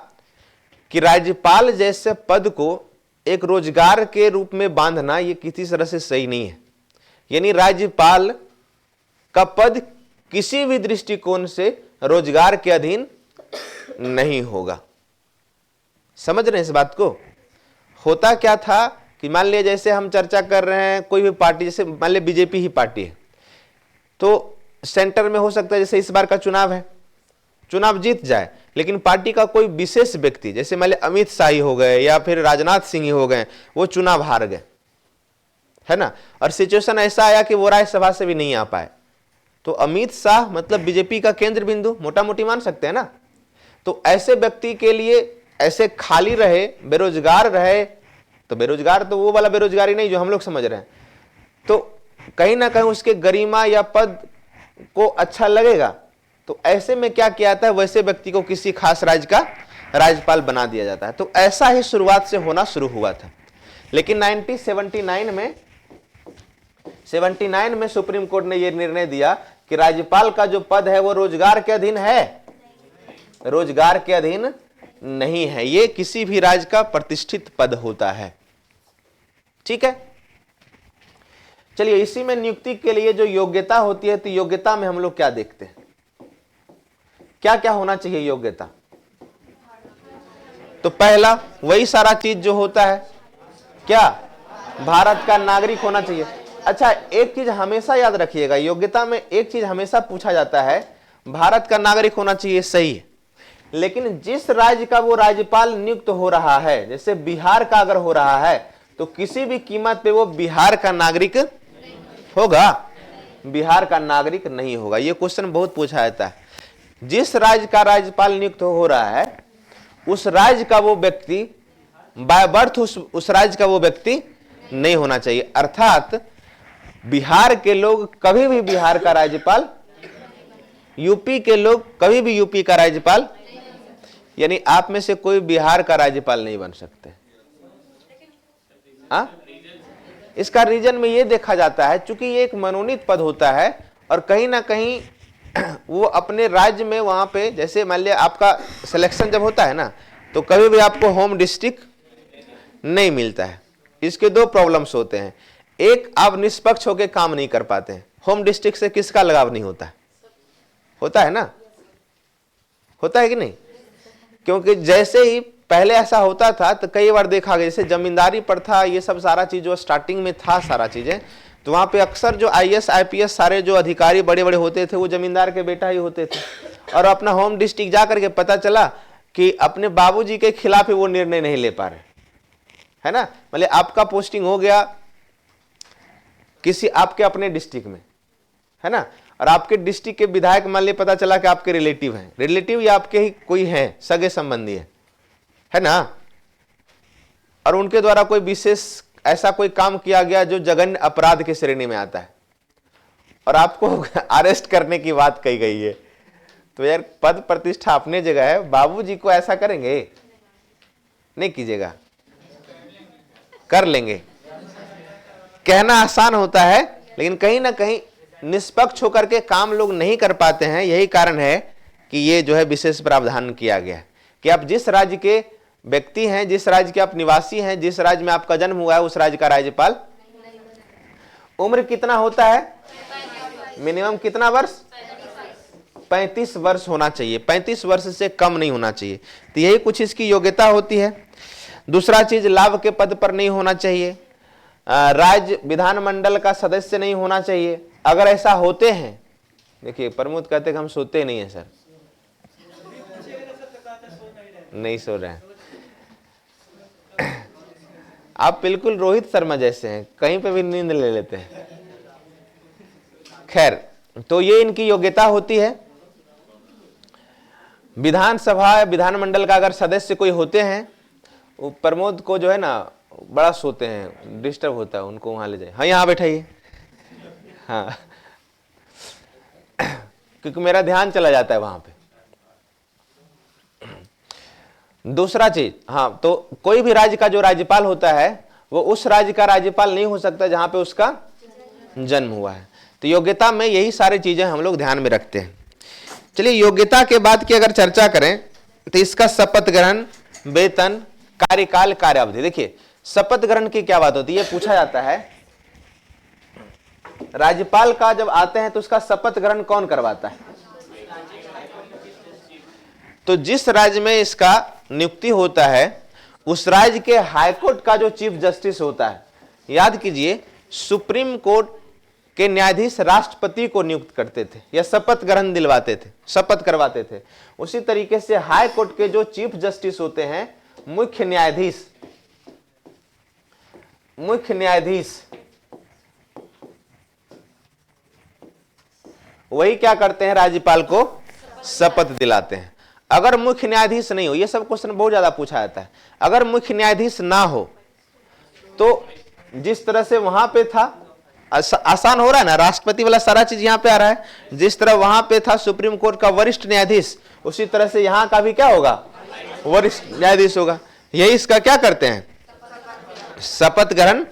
कि राज्यपाल जैसे पद को एक रोजगार के रूप में बांधना यह किसी तरह से सही नहीं है। यानी राज्यपाल का पद किसी भी दृष्टिकोण से रोजगार के अधीन नहीं होगा। समझ रहे हैं इस बात को? होता क्या था कि मान लिया जैसे हम चर्चा कर रहे हैं कोई भी पार्टी, जैसे मान लिया बीजेपी ही पार्टी है, तो सेंटर में हो सकता है जैसे इस बार का चुनाव है, चुनाव जीत जाए, लेकिन पार्टी का कोई विशेष व्यक्ति, जैसे मान लिया अमित शाह ही हो गए या फिर राजनाथ सिंह ही हो गए, वो चुनाव हार गए, है ना। और सिचुएशन ऐसा आया कि वो राज्यसभा से भी नहीं आ पाए, तो अमित शाह मतलब बीजेपी का केंद्र बिंदु मोटा मोटी मान सकते हैं ना। तो ऐसे व्यक्ति के लिए ऐसे खाली रहे, बेरोजगार रहे, तो बेरोजगार तो वो वाला बेरोजगारी नहीं जो हम लोग समझ रहे हैं, तो कहीं ना कहीं उसके गरिमा या पद को अच्छा लगेगा। तो ऐसे में क्या किया जाता है, वैसे व्यक्ति को किसी खास राज्य का राज्यपाल बना दिया जाता है। तो ऐसा ही शुरुआत से होना शुरू हुआ था। लेकिन 1979 में सुप्रीम कोर्ट ने यह निर्णय दिया कि राज्यपाल का जो पद है वो रोजगार के अधीन है, रोजगार के अधीन नहीं है, ये किसी भी राज्य का प्रतिष्ठित पद होता है। ठीक है, चलिए इसी में नियुक्ति के लिए जो योग्यता होती है, तो योग्यता में हम लोग क्या देखते हैं, क्या क्या होना चाहिए योग्यता? तो पहला वही सारा चीज जो होता है, क्या भारत का नागरिक होना चाहिए। अच्छा, एक चीज हमेशा याद रखिएगा, योग्यता में एक चीज हमेशा पूछा जाता है, भारत का नागरिक होना चाहिए, सही है, लेकिन जिस राज्य का वो राज्यपाल नियुक्त हो रहा है, जैसे बिहार का अगर हो रहा है, तो किसी भी कीमत पे वो बिहार का नागरिक होगा, बिहार का नागरिक नहीं होगा। ये क्वेश्चन बहुत पूछा जाता है। जिस राज्य का राज्यपाल नियुक्त हो रहा है, उस राज्य का वो व्यक्ति बाय बर्थ उस राज्य का वो व्यक्ति नहीं होना चाहिए। अर्थात बिहार के लोग कभी भी बिहार का राज्यपाल, यूपी के लोग कभी भी यूपी का राज्यपाल, यानी आप में से कोई बिहार का राज्यपाल नहीं बन सकते। हाँ, इसका रीजन में यह देखा जाता है, चूंकि ये एक मनोनीत पद होता है और कहीं ना कहीं वो अपने राज्य में वहां पे, जैसे मान लिया आपका सिलेक्शन जब होता है ना, तो कभी भी आपको होम डिस्ट्रिक्ट नहीं मिलता है। इसके दो प्रॉब्लम्स होते हैं, एक आप निष्पक्ष होकर काम नहीं कर पाते हैं। होम डिस्ट्रिक्ट से किसका लगाव नहीं होता है? होता है ना, होता है कि नहीं? क्योंकि जैसे ही पहले ऐसा होता था तो कई बार देखा गया, जैसे जमींदारी प्रथा, ये सब सारा चीज जो स्टार्टिंग में था सारा चीजें, तो वहां पे अक्सर जो आईएएस आईपीएस सारे जो अधिकारी बड़े बड़े होते थे वो जमींदार के बेटा ही होते थे। और अपना होम डिस्ट्रिक्ट जा करके पता चला कि अपने बाबूजी के खिलाफ ही वो निर्णय नहीं ले पा रहे, है ना। मतलब आपका पोस्टिंग हो गया किसी आपके अपने डिस्ट्रिक्ट में, है ना, और आपके डिस्ट्रिक्ट के विधायक मान लिया पता चला कि आपके रिलेटिव हैं, रिलेटिव या आपके ही कोई हैं, सगे संबंधी है ना, और उनके द्वारा कोई विशेष ऐसा कोई काम किया गया जो जघन्य अपराध की श्रेणी में आता है और आपको अरेस्ट करने की बात कही गई है, तो यार पद प्रतिष्ठा अपने जगह है, बाबूजी को ऐसा करेंगे? नहीं कीजिएगा, कर लेंगे। कहना आसान होता है, लेकिन कहीं ना कहीं निष्पक्ष होकर के काम लोग नहीं कर पाते हैं। यही कारण है कि ये जो है विशेष प्रावधान किया गया है कि आप जिस राज्य के व्यक्ति हैं, जिस राज्य के आप निवासी हैं, जिस राज्य में आपका जन्म हुआ है, उस राज्य का राज्यपाल। उम्र कितना होता है? मिनिमम कितना वर्ष? 35 वर्ष होना चाहिए, 35 वर्ष से कम नहीं होना चाहिए। तो यही कुछ इसकी योग्यता होती है। दूसरा चीज, लाभ के पद पर नहीं होना चाहिए, राज्य विधानमंडल का सदस्य नहीं होना चाहिए। अगर ऐसा होते हैं, देखिए प्रमोद कहते कि हम सोते नहीं है सर, नहीं सो रहे हैं। आप बिल्कुल रोहित शर्मा जैसे हैं, कहीं पे भी नींद ले लेते हैं। खैर, तो ये इनकी योग्यता होती है। विधानसभा विधानमंडल का अगर सदस्य कोई होते हैं, वो प्रमोद को जो है ना बड़ा सोते हैं, डिस्टर्ब होता है, उनको वहां ले जाए। हाँ यहाँ बैठाइए, हाँ क्योंकि मेरा ध्यान चला जाता है वहां पे। दूसरा चीज, हाँ, तो कोई भी राज्य का जो राज्यपाल होता है वो उस राज्य का राज्यपाल नहीं हो सकता जहां पे उसका जन्म हुआ है। तो योग्यता में यही सारी चीजें हम लोग ध्यान में रखते हैं। चलिए, योग्यता के बाद की अगर चर्चा करें तो इसका शपथ ग्रहण, वेतन, कार्यकाल, कार्यावधि। देखिए शपथ ग्रहण की क्या बात होती है, ये पूछा जाता है। राज्यपाल का जब आते हैं तो उसका शपथ ग्रहण कौन करवाता है? तो जिस राज्य में इसका नियुक्ति होता है उस राज्य के हाईकोर्ट का जो चीफ जस्टिस होता है, याद कीजिए सुप्रीम कोर्ट के न्यायाधीश राष्ट्रपति को नियुक्त करते थे या शपथ ग्रहण दिलवाते थे, शपथ करवाते थे। उसी तरीके से हाई कोर्ट के जो चीफ जस्टिस होते हैं, मुख्य न्यायाधीश, वही क्या करते हैं, राज्यपाल को शपथ दिलाते हैं। अगर मुख्य न्यायाधीश नहीं हो, ये सब क्वेश्चन बहुत ज्यादा पूछा जाता है, अगर मुख्य न्यायाधीश ना हो तो जिस तरह से वहां पे था, आसान हो रहा है ना, राष्ट्रपति वाला सारा चीज यहां पे आ रहा है। जिस तरह वहां पे था सुप्रीम कोर्ट का वरिष्ठ न्यायाधीश, उसी तरह से यहां का भी क्या होगा, वरिष्ठ न्यायाधीश होगा। यही इसका क्या करते हैं, शपथ ग्रहण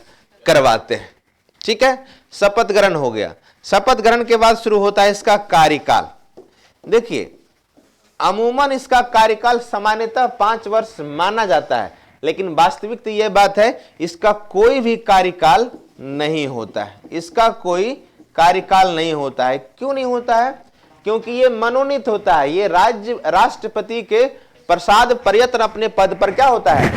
करवाते हैं। ठीक है, शपथ ग्रहण हो गया। शपथ ग्रहण के बाद शुरू होता है इसका कार्यकाल। देखिए अमूमन इसका कार्यकाल सामान्यतः 5 वर्ष माना जाता है, लेकिन वास्तविक तो यह बात है इसका कोई भी कार्यकाल नहीं होता है। इसका कोई कार्यकाल नहीं होता है। क्यों नहीं होता है? क्योंकि ये मनोनीत होता है। ये राष्ट्रपति के प्रसाद प्रयत्न अपने पद पर क्या होता है,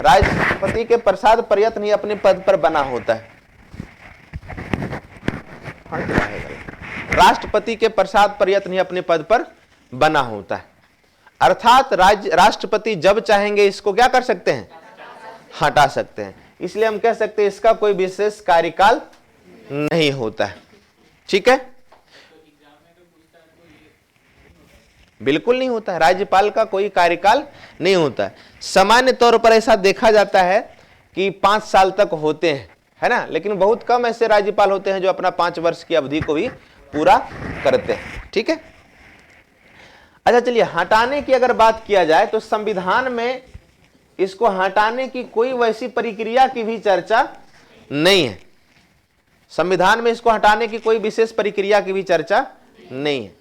राष्ट्रपति के प्रसाद प्रयत्न ही अपने पद पर बना होता है। राष्ट्रपति के प्रसाद प्रयत्न ही अपने पद पर बना होता है। अर्थात राष्ट्रपति जब चाहेंगे इसको क्या कर सकते हैं, हटा सकते हैं। इसलिए हम कह सकते हैं इसका कोई विशेष कार्यकाल नहीं होता है। ठीक है, बिल्कुल नहीं होता है, राज्यपाल का कोई कार्यकाल नहीं होता है। सामान्य तौर पर ऐसा देखा जाता है कि 5 साल तक होते हैं, है ना, लेकिन बहुत कम ऐसे राज्यपाल होते हैं जो अपना 5 वर्ष की अवधि को भी पूरा करते हैं। ठीक है, अच्छा चलिए, हटाने की अगर बात किया जाए तो संविधान में इसको हटाने की कोई वैसी प्रक्रिया की भी चर्चा नहीं है। संविधान में इसको हटाने की कोई विशेष प्रक्रिया की भी चर्चा नहीं है।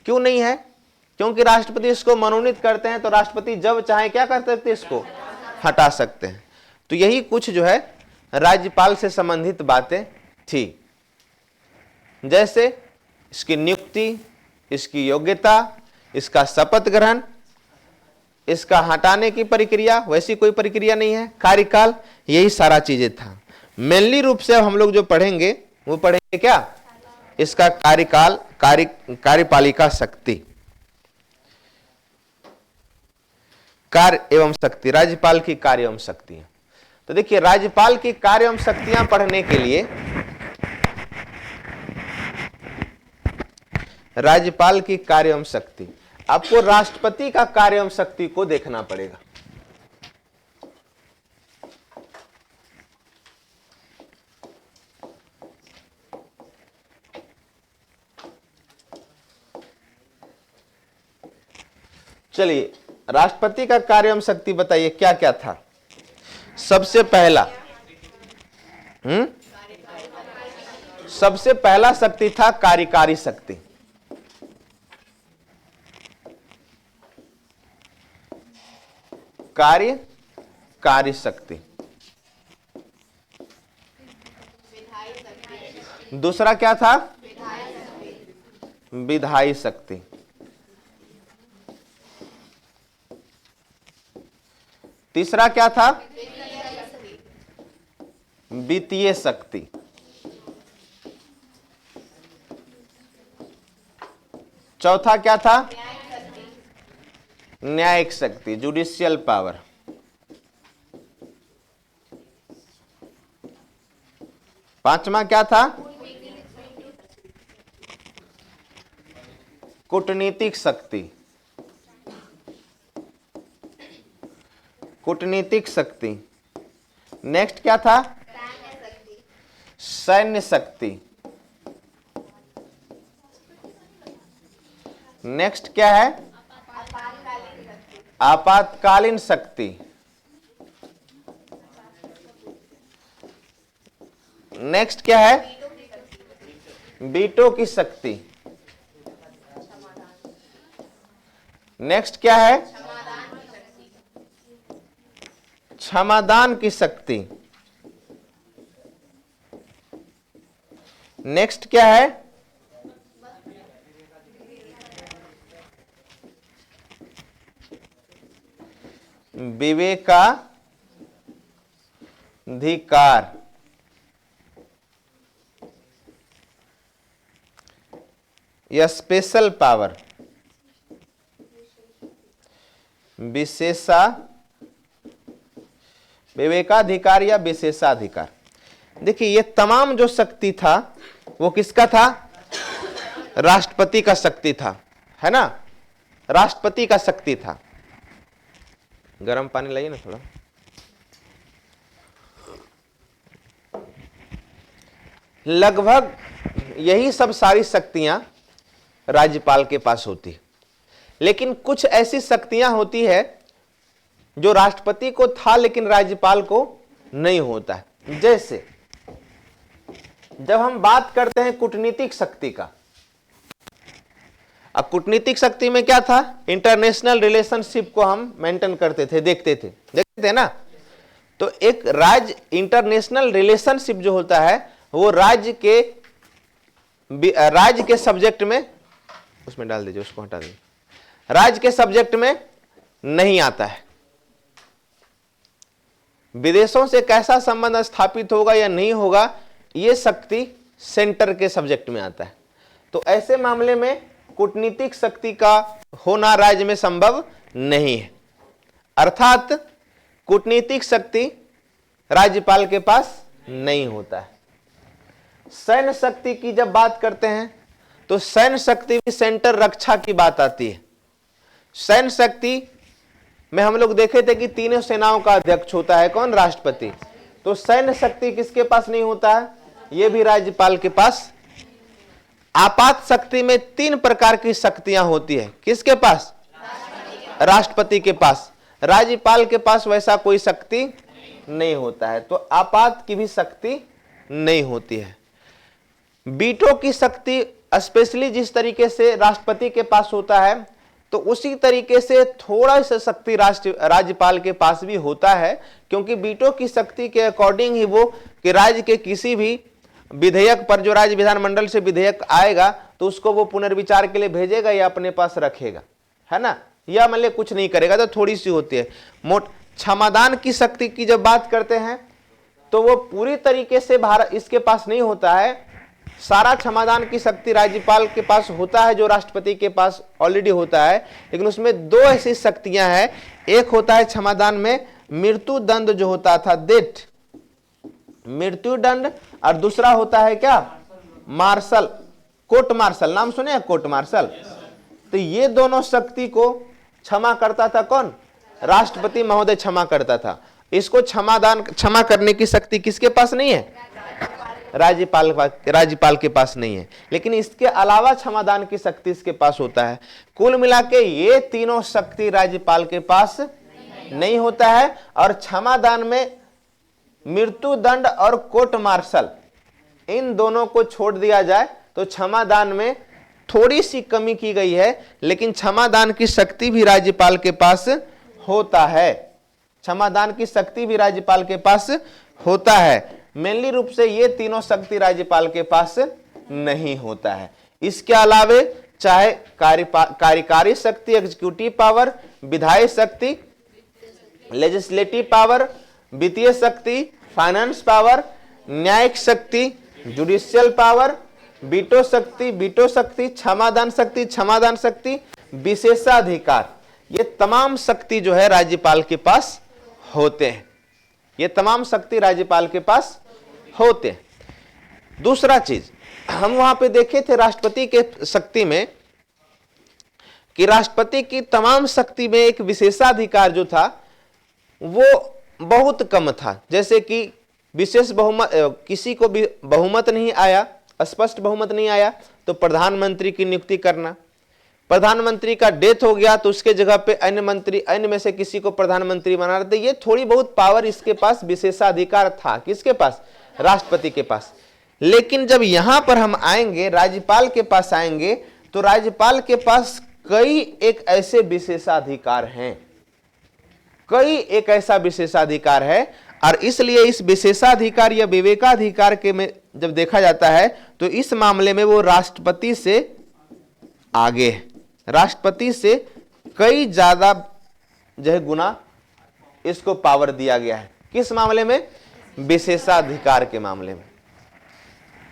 क्यों नहीं है? क्योंकि राष्ट्रपति इसको मनोनीत करते हैं, तो राष्ट्रपति जब चाहे क्या कर सकते हैं, इसको हटा सकते हैं। तो यही कुछ जो है राज्यपाल से संबंधित बातें थी, जैसे इसकी नियुक्ति, इसकी योग्यता, इसका शपथ ग्रहण, इसका हटाने की प्रक्रिया, वैसी कोई प्रक्रिया नहीं है, कार्यकाल, यही सारा चीजें था। मेनली रूप से अब हम लोग जो पढ़ेंगे वो पढ़ेंगे क्या, इसका कार्यकाल, कार्यपालिका शक्ति, कार्य एवं शक्ति, राज्यपाल की कार्य एवं शक्तियां। तो देखिए राज्यपाल की कार्य एवं शक्तियां पढ़ने के लिए राज्यपाल की कार्य एवं शक्ति, आपको राष्ट्रपति का कार्य एवं शक्ति को देखना पड़ेगा। चलिए, राष्ट्रपति का कार्य एवं शक्ति बताइए क्या क्या था। सबसे पहला शक्ति था कार्यकारी शक्ति। कार्य शक्ति। दूसरा क्या था? विधायी शक्ति। तीसरा क्या था? वित्तीय शक्ति। चौथा क्या था? न्यायिक शक्ति, जुडिशियल पावर। पांचवा क्या था? कूटनीतिक शक्ति। कूटनीतिक शक्ति। नेक्स्ट क्या था? सैन्य शक्ति। नेक्स्ट क्या है? आपातकालीन शक्ति। नेक्स्ट क्या है? वीटो की शक्ति। नेक्स्ट क्या है? क्षमादान की शक्ति। नेक्स्ट क्या है? विवेकाधिकार। या स्पेशल पावर, विवेकाधिकार या विशेषाधिकार। देखिए ये तमाम जो शक्ति था वो किसका था? राष्ट्रपति का शक्ति था, है ना? राष्ट्रपति का शक्ति था। गर्म पानी लाइए ना थोड़ा। लगभग यही सब सारी शक्तियां राज्यपाल के पास होती है, लेकिन कुछ ऐसी शक्तियां होती है जो राष्ट्रपति को था लेकिन राज्यपाल को नहीं होता है। जैसे जब हम बात करते हैं कूटनीतिक शक्ति का, अब कूटनीतिक शक्ति में क्या था? इंटरनेशनल रिलेशनशिप को हम मेंटेन करते थे, देखते थे ना। तो एक राज्य इंटरनेशनल रिलेशनशिप जो होता है वो राज्य के सब्जेक्ट में, उसमें डाल दीजिए, उसको हटा दीजिए, राज्य के सब्जेक्ट में नहीं आता है। विदेशों से कैसा संबंध स्थापित होगा या नहीं होगा, ये शक्ति सेंटर के सब्जेक्ट में आता है। तो ऐसे मामले में कूटनीतिक शक्ति का होना राज्य में संभव नहीं है। अर्थात कूटनीतिक शक्ति राज्यपाल के पास नहीं होता है। सैन्य शक्ति की जब बात करते हैं तो सैन्य शक्ति भी सेंटर रक्षा की बात आती है। सैन्य शक्ति में हम लोग देखे थे कि तीनों सेनाओं का अध्यक्ष होता है कौन? राष्ट्रपति। तो सैन्य शक्ति किसके पास नहीं होता है? यह भी राज्यपाल के पास। आपात शक्ति में 3 प्रकार की शक्तियां होती है। किसके पास? राष्ट्रपति के पास। राज्यपाल के पास वैसा कोई शक्ति नहीं होता है, तो आपात की भी शक्ति नहीं होती है। वीटो की शक्ति स्पेशली जिस तरीके से राष्ट्रपति के पास होता है, तो उसी तरीके से थोड़ा सा शक्ति राज्यपाल के पास भी होता है, क्योंकि वीटो की शक्ति के अकॉर्डिंग ही वो कि राज्य के किसी भी विधेयक पर, जो राज्य विधानमंडल से विधेयक आएगा, तो उसको वो पुनर्विचार के लिए भेजेगा या अपने पास रखेगा, है ना? या मतलब कुछ नहीं करेगा, तो थोड़ी सी होती है। क्षमादान की शक्ति की जब बात करते हैं तो वो पूरी तरीके से भारत इसके पास नहीं होता है। सारा क्षमादान की शक्ति राज्यपाल के पास होता है, जो राष्ट्रपति के पास ऑलरेडी होता है। लेकिन उसमें 2 ऐसी शक्तियां हैं। एक होता है क्षमादान में मृत्यु दंड जो होता था, डेथ, मृत्यु दंड, और दूसरा होता है क्या? Martial, court martial. नाम सुने हैं कोर्ट मार्शल? तो ये दोनों शक्ति को क्षमा करता था कौन? राष्ट्रपति महोदय क्षमा करता था। इसको क्षमा करने की शक्ति किसके पास नहीं है? राज्यपाल के पास नहीं है। लेकिन इसके अलावा क्षमादान की शक्ति इसके पास होता है। कुल मिला के ये तीनों शक्ति राज्यपाल के पास नहीं होता है। और क्षमादान में मृत्यु दंड और कोर्ट मार्शल, इन दोनों को छोड़ दिया जाए तो क्षमादान में थोड़ी सी कमी की गई है, लेकिन क्षमादान की शक्ति भी राज्यपाल के पास होता है। क्षमादान की शक्ति भी राज्यपाल के पास होता है। मेनली रूप से ये तीनों शक्ति राज्यपाल के पास नहीं होता है। इसके अलावे चाहे कार्यकारी शक्ति एग्जीक्यूटिव पावर, विधायी शक्ति लेजिस्लेटिव पावर, वित्तीय शक्ति फाइनेंस पावर, न्यायिक शक्ति जुडिशियल पावर, वीटो शक्ति, क्षमादान शक्ति, विशेषाधिकार, ये तमाम शक्ति जो है राज्यपाल के पास होते हैं। ये तमाम शक्ति राज्यपाल के पास होते हैं। दूसरा चीज हम वहां पे देखे थे राष्ट्रपति के शक्ति में कि राष्ट्रपति की तमाम शक्ति में एक विशेषाधिकार जो था वो बहुत कम था। जैसे कि विशेष बहुमत, किसी को भी बहुमत नहीं आया, स्पष्ट बहुमत नहीं आया तो प्रधानमंत्री की नियुक्ति करना, प्रधानमंत्री का डेथ हो गया तो उसके जगह पे अन्य मंत्री, अन्य में से किसी को प्रधानमंत्री बना रहे थे। ये थोड़ी बहुत पावर इसके पास विशेषाधिकार था। किसके पास? राष्ट्रपति के पास। लेकिन जब यहां पर हम आएंगे, राज्यपाल के पास आएंगे, तो राज्यपाल के पास कई एक ऐसे विशेषाधिकार हैं, कई एक ऐसा विशेषाधिकार है। और इसलिए इस विशेषाधिकार या विवेकाधिकार के में जब देखा जाता है तो इस मामले में वो राष्ट्रपति से आगे है, राष्ट्रपति से कई ज्यादा जो है गुना इसको पावर दिया गया है। किस मामले में? विशेषाधिकार के मामले में।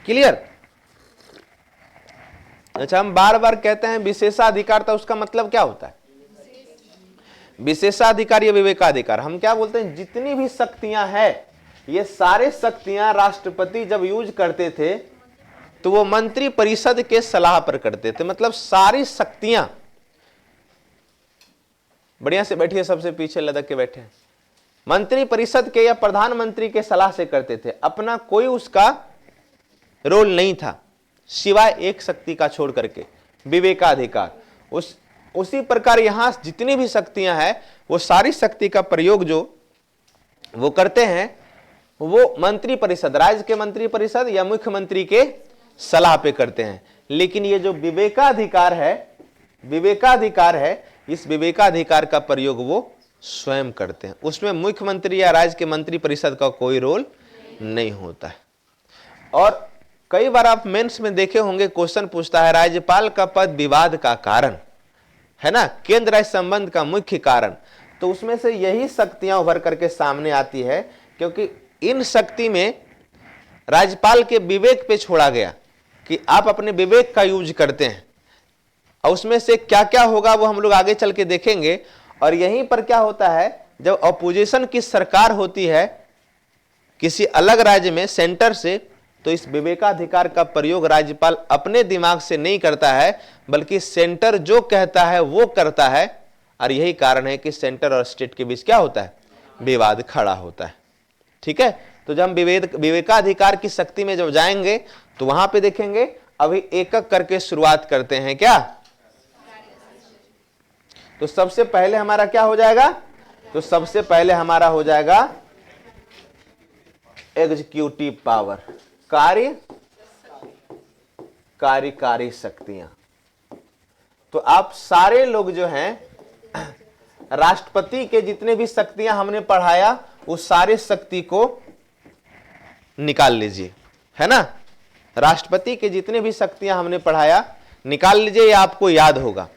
क्लियर? अच्छा, हम बार बार कहते हैं विशेषाधिकार, तो उसका मतलब क्या होता है? विशेषाधिकार या विवेकाधिकार, हम क्या बोलते हैं? जितनी भी शक्तियां हैं, ये सारे शक्तियां राष्ट्रपति जब यूज करते थे तो वो मंत्री परिषद के सलाह पर करते थे। मतलब सारी शक्तियां, बढ़िया से बैठिए, सबसे पीछे लदक के बैठे, मंत्री परिषद के या प्रधानमंत्री के सलाह से करते थे। अपना कोई उसका रोल नहीं था सिवाय एक शक्ति का छोड़ करके, विवेकाधिकार। उसी प्रकार यहां जितनी भी शक्तियां हैं वो सारी शक्ति का प्रयोग जो वो करते हैं वो मंत्री परिषद, राज्य के मंत्री परिषद या मुख्यमंत्री के सलाह पे करते हैं। लेकिन ये जो विवेकाधिकार है, इस विवेकाधिकार का प्रयोग वो स्वयं करते हैं। उसमें मुख्यमंत्री या राज्य के मंत्री परिषद का कोई रोल नहीं होता है। और कई बार आप मेंस में देखे होंगे, क्वेश्चन पूछता है राज्यपाल का पद विवाद का कारण है ना, केंद्र राज्य संबंध का मुख्य कारण। तो उसमें से यही शक्तियां उभर करके सामने आती है, क्योंकि इन शक्ति में राज्यपाल के विवेक पे छोड़ा गया कि आप अपने विवेक का यूज करते हैं। और उसमें से क्या क्या होगा वो हम लोग आगे चल के देखेंगे। और यहीं पर क्या होता है, जब अपोजिशन की सरकार होती है किसी अलग राज्य में सेंटर से, तो इस विवेकाधिकार का प्रयोग राज्यपाल अपने दिमाग से नहीं करता है, बल्कि सेंटर जो कहता है वो करता है। और यही कारण है कि सेंटर और स्टेट के बीच क्या होता है? विवाद खड़ा होता है। ठीक है, तो जब हम विवेकाधिकार की शक्ति में जब जाएंगे तो वहां पे देखेंगे। अभी एक एक करके शुरुआत करते हैं क्या। तो सबसे पहले हमारा क्या हो जाएगा? तो सबसे पहले हमारा हो जाएगा एग्जीक्यूटिव पावर, कार्यकारी शक्तियां। तो आप सारे लोग जो हैं, राष्ट्रपति के जितने भी शक्तियां हमने पढ़ाया उस सारे शक्ति को निकाल लीजिए, है ना। राष्ट्रपति के जितने भी शक्तियां हमने पढ़ाया निकाल लीजिए, ये आपको याद होगा।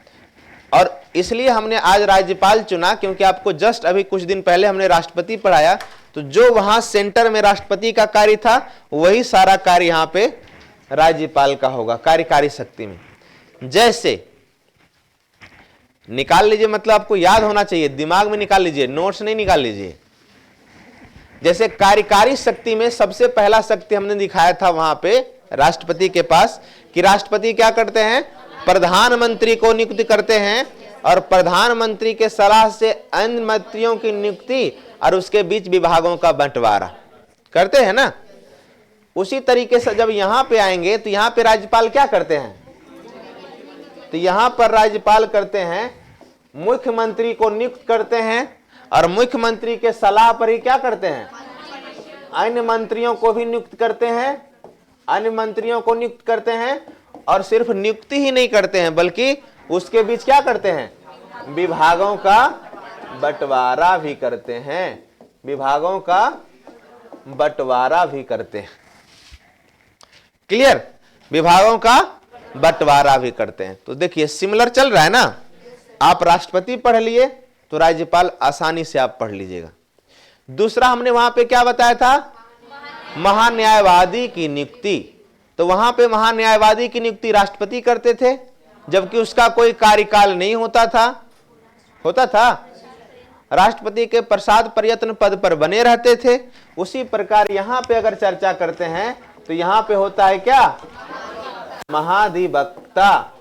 और इसलिए हमने आज राज्यपाल चुना क्योंकि आपको जस्ट अभी कुछ दिन पहले हमने राष्ट्रपति पढ़ाया। तो जो वहां सेंटर में राष्ट्रपति का कार्य था वही सारा कार्य यहां पे राज्यपाल का होगा, कार्यकारी शक्ति में। जैसे निकाल लीजिए, मतलब आपको याद होना चाहिए, दिमाग में निकाल लीजिए, नोट्स नहीं निकाल लीजिए। जैसे कार्यकारी शक्ति में सबसे पहला शक्ति हमने दिखाया था वहां पे राष्ट्रपति के पास कि राष्ट्रपति क्या करते हैं? प्रधानमंत्री को नियुक्त करते हैं और प्रधानमंत्री के सलाह से अन्य मंत्रियों की नियुक्ति और उसके बीच विभागों का बंटवारा करते हैं ना। उसी तरीके से जब यहां पे आएंगे तो यहां पे राज्यपाल क्या करते हैं? तो यहां पर राज्यपाल करते हैं, मुख्यमंत्री को नियुक्त करते हैं और मुख्यमंत्री के सलाह पर ही क्या करते हैं? अन्य मंत्रियों को भी नियुक्त करते हैं, अन्य मंत्रियों को नियुक्त करते हैं। और सिर्फ नियुक्ति ही नहीं करते हैं बल्कि उसके बीच क्या करते हैं? विभागों का बंटवारा भी करते हैं, विभागों का बंटवारा भी करते हैं। क्लियर? विभागों का बंटवारा भी करते हैं। तो देखिए सिमिलर चल रहा है ना। आप राष्ट्रपति पढ़ लिए तो राज्यपाल आसानी से आप पढ़ लीजिएगा। दूसरा हमने वहां पे क्या बताया था? महान्यायवादी की नियुक्ति। तो वहां पे महान्यायवादी की नियुक्ति राष्ट्रपति करते थे, जबकि उसका कोई कार्यकाल नहीं होता था। होता था? राष्ट्रपति के प्रसाद प्रयत्न पद पर बने रहते थे। उसी प्रकार यहां पे अगर चर्चा करते हैं तो यहां पे होता है क्या? महाधिवक्ता।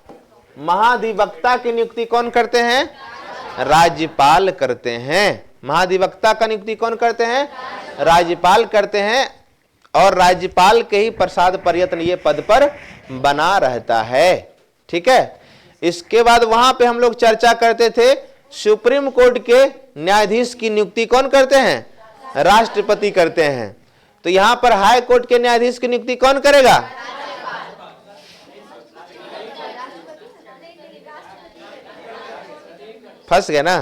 महाधिवक्ता की नियुक्ति कौन करते हैं? राज्यपाल करते हैं। महाधिवक्ता का नियुक्ति कौन करते हैं? राज्यपाल करते हैं। और राज्यपाल के ही प्रसाद प्रयत्न ये पद पर बना रहता है। ठीक है। इसके बाद वहां पे हम लोग चर्चा करते थे सुप्रीम कोर्ट के न्यायाधीश की नियुक्ति कौन करते हैं? राष्ट्रपति करते हैं। तो यहां पर हाई कोर्ट के न्यायाधीश की नियुक्ति कौन करेगा? फंस गए ना?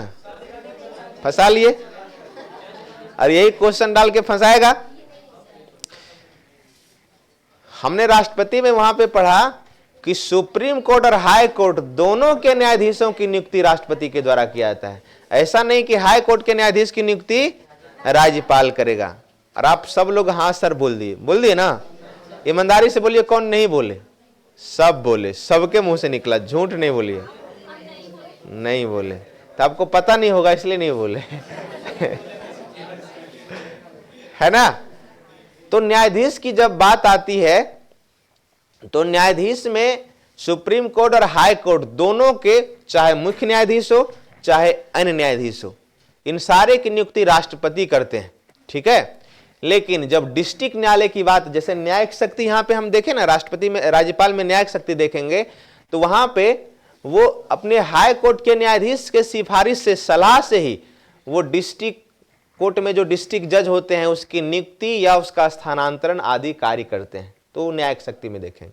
फंसा लिए। और यही क्वेश्चन डाल के फंसाएगा। हमने राष्ट्रपति में वहां पे पढ़ा कि सुप्रीम कोर्ट और हाई कोर्ट दोनों के न्यायाधीशों की नियुक्ति राष्ट्रपति के द्वारा किया जाता है। ऐसा नहीं कि हाई कोर्ट के न्यायाधीश की नियुक्ति राज्यपाल करेगा। और आप सब लोग हाँ सर बोल दिए ना। ईमानदारी से बोलिए, कौन नहीं बोले? सब बोले, सबके मुंह से निकला, झूठ नहीं बोलिए। नहीं बोले तो आपको पता नहीं होगा इसलिए नहीं बोले। है ना? तो न्यायाधीश की जब बात आती है तो न्यायाधीश में सुप्रीम कोर्ट और हाई कोर्ट दोनों के, चाहे मुख्य न्यायाधीश हो चाहे अन्य न्यायाधीश हो, इन सारे की नियुक्ति राष्ट्रपति करते हैं। ठीक है। लेकिन जब डिस्ट्रिक्ट न्यायालय की बात, जैसे न्यायिक शक्ति यहां पे हम देखें ना, राष्ट्रपति में, राज्यपाल में न्यायिक शक्ति देखेंगे तो वहां पे वो अपने हाई कोर्ट के न्यायाधीश के सिफारिश से, सलाह से ही वो डिस्ट्रिक्ट कोर्ट में जो डिस्ट्रिक्ट जज होते हैं उसकी नियुक्ति या उसका स्थानांतरण आदि कार्य करते हैं। तो न्यायिक शक्ति में देखें।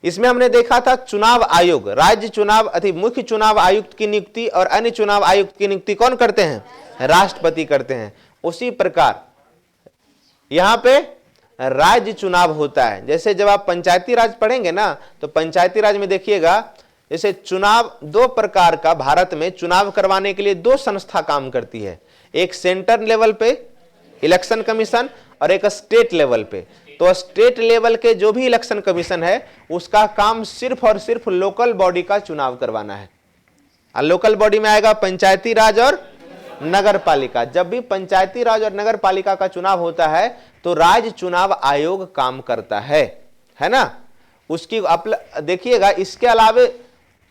इसमें हमने देखा था चुनाव आयोग, राज्य चुनाव मुख्य चुनाव आयुक्त की नियुक्ति और अन्य चुनाव आयुक्त की नियुक्ति कौन करते हैं? राष्ट्रपति करते हैं। उसी प्रकार यहां पे राज्य चुनाव होता है। जैसे जब आप पंचायती राज पढ़ेंगे ना तो पंचायती राज में देखिएगा, जैसे चुनाव दो प्रकार का, भारत में चुनाव करवाने के लिए दो संस्था काम करती है। एक सेंटर लेवल पे इलेक्शन कमीशन और एक स्टेट लेवल पे। तो स्टेट लेवल के जो भी इलेक्शन कमीशन है उसका काम सिर्फ और सिर्फ लोकल बॉडी का चुनाव करवाना है। और लोकल बॉडी में आएगा पंचायती राज और नगर पालिका। जब भी पंचायती राज और नगर पालिका का चुनाव होता है तो राज्य चुनाव आयोग काम करता है ना। उसकी देखिएगा, इसके अलावे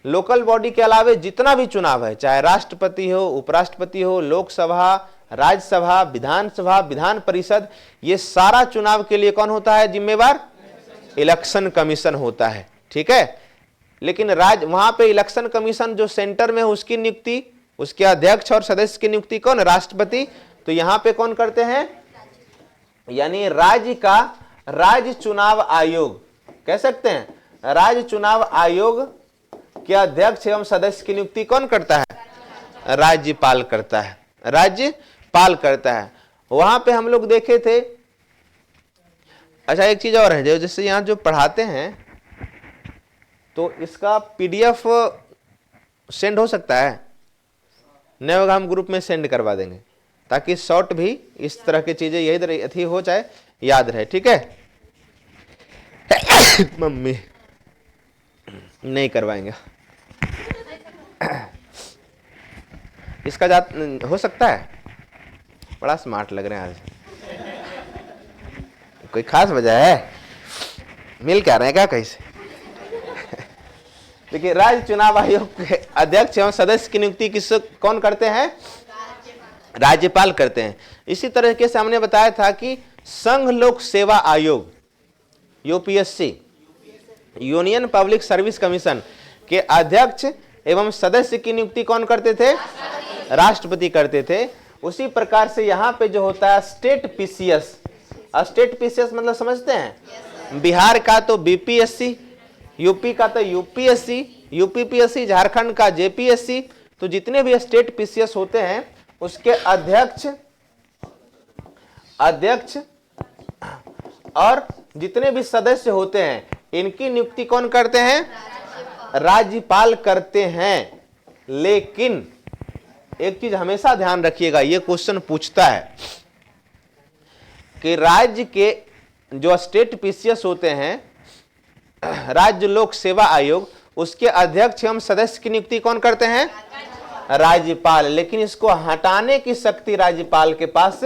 लोकल बॉडी के अलावे जितना भी चुनाव है, चाहे राष्ट्रपति हो, उपराष्ट्रपति हो, लोकसभा, राज्यसभा, विधानसभा, विधान परिषद, ये सारा चुनाव के लिए कौन होता है जिम्मेवार? इलेक्शन कमीशन होता है। ठीक है। लेकिन वहां पे इलेक्शन कमीशन जो सेंटर में है उसकी नियुक्ति, उसके अध्यक्ष और सदस्य की नियुक्ति कौन? राष्ट्रपति। तो यहां पे कौन करते हैं? यानी राज्य का राज्य चुनाव आयोग कह सकते हैं। राज्य चुनाव आयोग के अध्यक्ष एवं सदस्य की नियुक्ति कौन करता है? राज्यपाल करता है। राज्यपाल करता है। वहां पे हम लोग देखे थे। अच्छा, एक चीज और है, जो जैसे यहां जो पढ़ाते हैं तो इसका पीडीएफ सेंड हो सकता है? नहीं होगा, हम ग्रुप में सेंड करवा देंगे ताकि शॉर्ट भी इस तरह की चीजें यही अथी हो जाए, याद रहे। ठीक है। मम्मी नहीं करवाएंगे। इसका हो सकता है? बड़ा स्मार्ट लग रहे हैं आज। कोई खास वजह है? मिल क्या रहे हैं क्या कहीं से? देखिए, राज्य चुनाव आयोग के अध्यक्ष एवं सदस्य की नियुक्ति कौन करते हैं? राज्यपाल करते हैं। इसी तरीके से हमने बताया था कि संघ लोक सेवा आयोग, UPSC, union public service commission के अध्यक्ष एवं सदस्य की नियुक्ति कौन करते थे? राष्ट्रपति करते थे। उसी प्रकार से यहाँ पे जो होता है स्टेट पीसीएस, स्टेट पीसीएस मतलब समझते हैं? बिहार का तो बीपीएससी, यूपी का तो यूपीएससी, यूपीपीएससी, झारखंड का जेपीएससी, तो जितने भी स्टेट पीसीएस होते हैं उसके अध्यक्ष और जितने भी सदस्य होते हैं इनकी नियुक्ति कौन करते हैं? राज्यपाल करते हैं। लेकिन एक चीज हमेशा ध्यान रखिएगा, ये क्वेश्चन पूछता है कि राज्य के जो स्टेट पीसीएस होते हैं, राज्य लोक सेवा आयोग, उसके अध्यक्ष एवं सदस्य की नियुक्ति कौन करते हैं? राज्यपाल। लेकिन इसको हटाने की शक्ति राज्यपाल के पास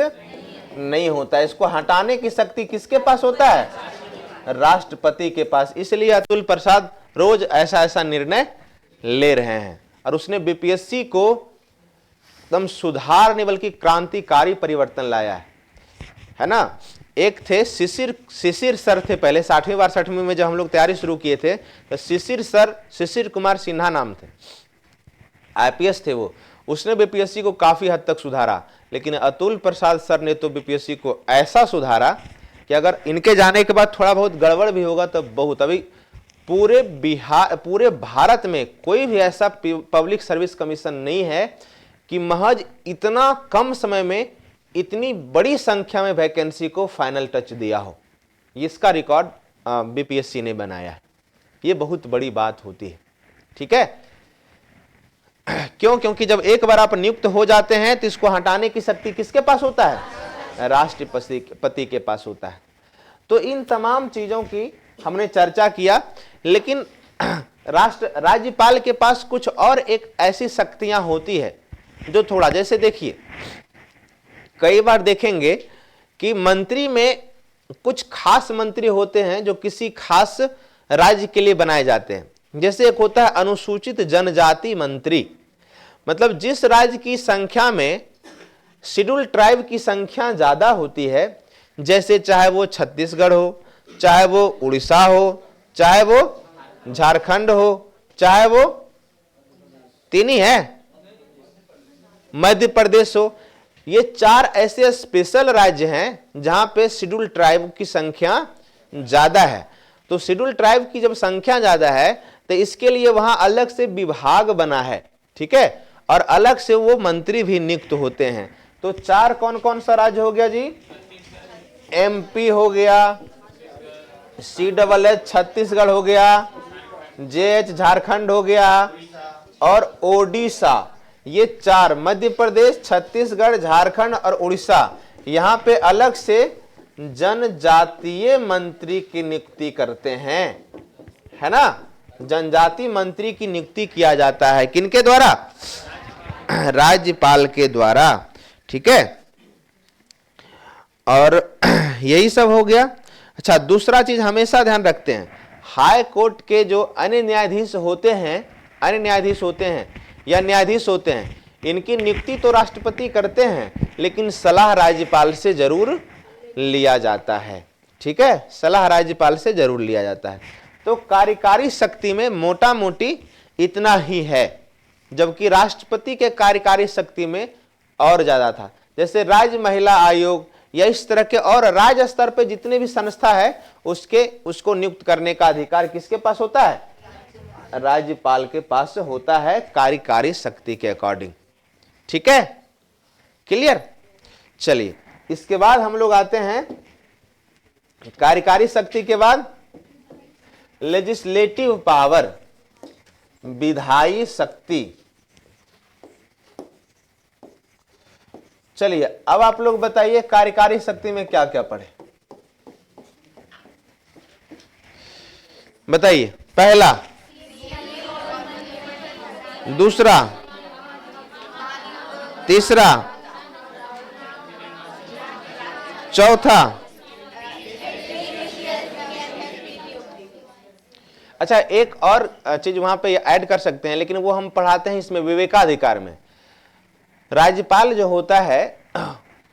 नहीं होता है। इसको हटाने की शक्ति किसके पास होता है? राष्ट्रपति के पास। इसलिए अतुल प्रसाद रोज ऐसा निर्णय ले रहे हैं और उसने बीपीएससी को एकदम सुधारने बल्कि क्रांतिकारी परिवर्तन लाया है ना। एक थे शिशिर सर थे पहले, 60वीं बार 60वीं में जब हम लोग तैयारी शुरू किए थे तो शिशिर कुमार सिन्हा नाम थे, आईपीएस थे वो। उसने बीपीएससी को काफी हद तक सुधारा। लेकिन अतुल प्रसाद सर ने तो बीपीएससी को ऐसा सुधारा कि अगर इनके जाने के बाद थोड़ा बहुत गड़बड़ भी होगा तो बहुत, अभी पूरे भारत में कोई भी ऐसा पब्लिक सर्विस कमीशन नहीं है कि महज इतना कम समय में इतनी बड़ी संख्या में वैकेंसी को फाइनल टच दिया हो। इसका रिकॉर्ड बीपीएससी ने बनाया है। ये बहुत बड़ी बात होती है, ठीक है। क्यों? क्योंकि जब एक बार आप नियुक्त हो जाते हैं तो इसको हटाने की शक्ति किसके पास होता है? राष्ट्रपति के पास होता है। तो इन तमाम चीजों की हमने चर्चा किया। लेकिन राज्यपाल के पास कुछ और एक ऐसी शक्तियां होती है जो थोड़ा, जैसे देखिए कई बार देखेंगे कि मंत्री में कुछ खास मंत्री होते हैं जो किसी खास राज्य के लिए बनाए जाते हैं। जैसे एक होता है अनुसूचित जनजाति मंत्री, मतलब जिस राज्य की संख्या में शेड्यूल ट्राइब की संख्या ज्यादा होती है, जैसे चाहे वो छत्तीसगढ़ हो, चाहे वो उड़ीसा हो, चाहे वो झारखंड हो, चाहे वो तीन ही है मध्य प्रदेश हो, ये 4 ऐसे स्पेशल राज्य हैं जहां पे शेड्यूल ट्राइब की संख्या ज्यादा है। तो शेड्यूल ट्राइब की जब संख्या ज्यादा है तो इसके लिए वहां अलग से विभाग बना है, ठीक है, और अलग से वो मंत्री भी नियुक्त होते हैं। तो 4 कौन कौन सा राज्य हो गया जी? एमपी हो गया, CHH छत्तीसगढ़ हो गया, JH झारखंड हो गया और ओडिशा। ये 4 मध्य प्रदेश, छत्तीसगढ़, झारखंड और उड़ीसा, यहां पे अलग से जनजातीय मंत्री की नियुक्ति करते हैं, है ना। जनजाति मंत्री की नियुक्ति किया जाता है किनके द्वारा? राज्यपाल के द्वारा, ठीक है। और यही सब हो गया। अच्छा, दूसरा चीज हमेशा ध्यान रखते हैं, हाई कोर्ट के जो अन्य न्यायाधीश होते हैं या न्यायाधीश होते हैं, इनकी नियुक्ति तो राष्ट्रपति करते हैं लेकिन सलाह राज्यपाल से जरूर लिया जाता है, ठीक है। सलाह राज्यपाल से जरूर लिया जाता है। तो कार्यकारी शक्ति में मोटा मोटी इतना ही है, जबकि राष्ट्रपति के कार्यकारी शक्ति में और ज्यादा था। जैसे राज्य महिला आयोग या इस तरह के और राज्य स्तर पे जितने भी संस्था है उसको नियुक्त करने का अधिकार किसके पास होता है? राज्यपाल के पास होता है, कार्यकारी शक्ति के अकॉर्डिंग, ठीक है। क्लियर? चलिए, इसके बाद हम लोग आते हैं कार्यकारी शक्ति के बाद लेजिस्लेटिव पावर, विधायी शक्ति। चलिए, अब आप लोग बताइए कार्यकारी शक्ति में क्या क्या पढ़े, बताइए। पहला, दूसरा, तीसरा, चौथा। अच्छा, एक और चीज वहां पे ऐड कर सकते हैं, लेकिन वो हम पढ़ाते हैं इसमें विवेकाधिकार में। राज्यपाल जो होता है,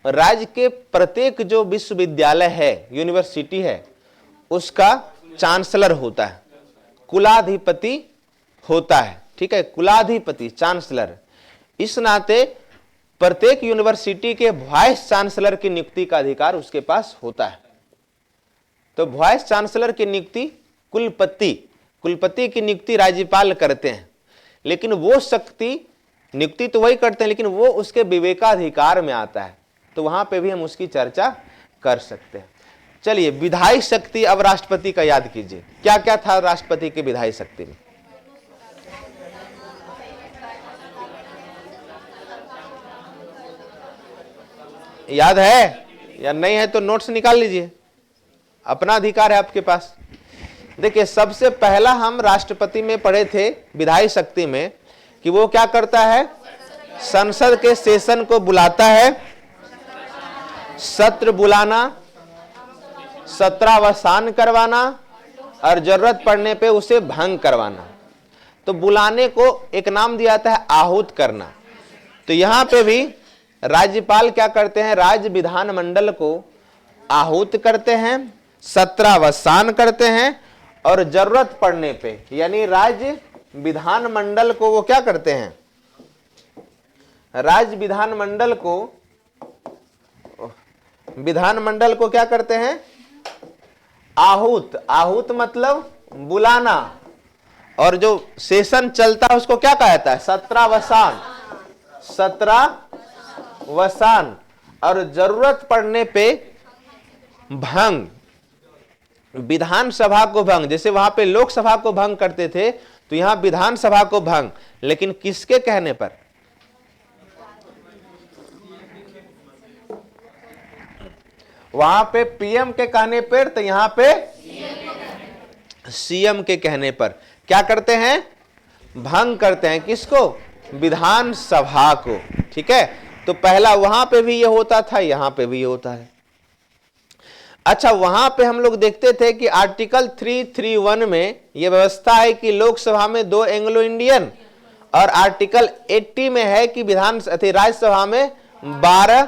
राज्य के प्रत्येक जो विश्वविद्यालय है, यूनिवर्सिटी है, उसका चांसलर होता है, कुलाधिपति होता है, ठीक है, कुलाधिपति, चांसलर। इस नाते प्रत्येक यूनिवर्सिटी के वाइस चांसलर की नियुक्ति का अधिकार उसके पास होता है। तो वाइस चांसलर की नियुक्ति कुलपति की नियुक्ति राज्यपाल करते हैं, लेकिन वो शक्ति नियुक्ति तो वही करते हैं, लेकिन वो उसके विवेकाधिकार में आता है, तो वहां पे भी हम उसकी चर्चा कर सकते हैं। चलिए, विधायी शक्ति अब राष्ट्रपति का याद कीजिए, क्या क्या था राष्ट्रपति की विधायी शक्ति में? याद है या नहीं है तो नोट्स निकाल लीजिए, अपना अधिकार है आपके पास। देखिए, सबसे पहला हम राष्ट्रपति में पढ़े थे विधायी शक्ति में कि वो क्या करता है, संसद के सेशन को बुलाता है, सत्र बुलाना, सत्रावसान करवाना और जरूरत पड़ने पे उसे भंग करवाना। तो बुलाने को एक नाम दिया जाता है आहूत करना। तो यहां पे भी राज्यपाल क्या करते हैं, राज्य विधानमंडल को आहूत करते हैं, सत्रावसान करते हैं और जरूरत पड़ने पे, यानी राज्य विधानमंडल को वो क्या करते हैं, राज्य विधानमंडल को क्या करते हैं, आहूत मतलब बुलाना, और जो सेशन चलता है उसको क्या कहा जाता है, सत्रावसान, और जरूरत पड़ने पे भंग, विधानसभा को भंग। जैसे वहां पे लोकसभा को भंग करते थे, तो यहां विधानसभा को भंग, लेकिन किसके कहने पर, वहां पे पीएम के कहने पर, तो यहां पे सीएम के कहने पर क्या करते हैं, भंग करते हैं। किसको, विधानसभा को। ठीक है, तो पहला वहां पे भी ये होता था, यहां पे भी ये होता है। अच्छा, वहां पे हम लोग देखते थे कि आर्टिकल 331 में यह व्यवस्था है कि लोकसभा में 2 एंग्लो इंडियन, और आर्टिकल 80 में है कि राज्यसभा में 12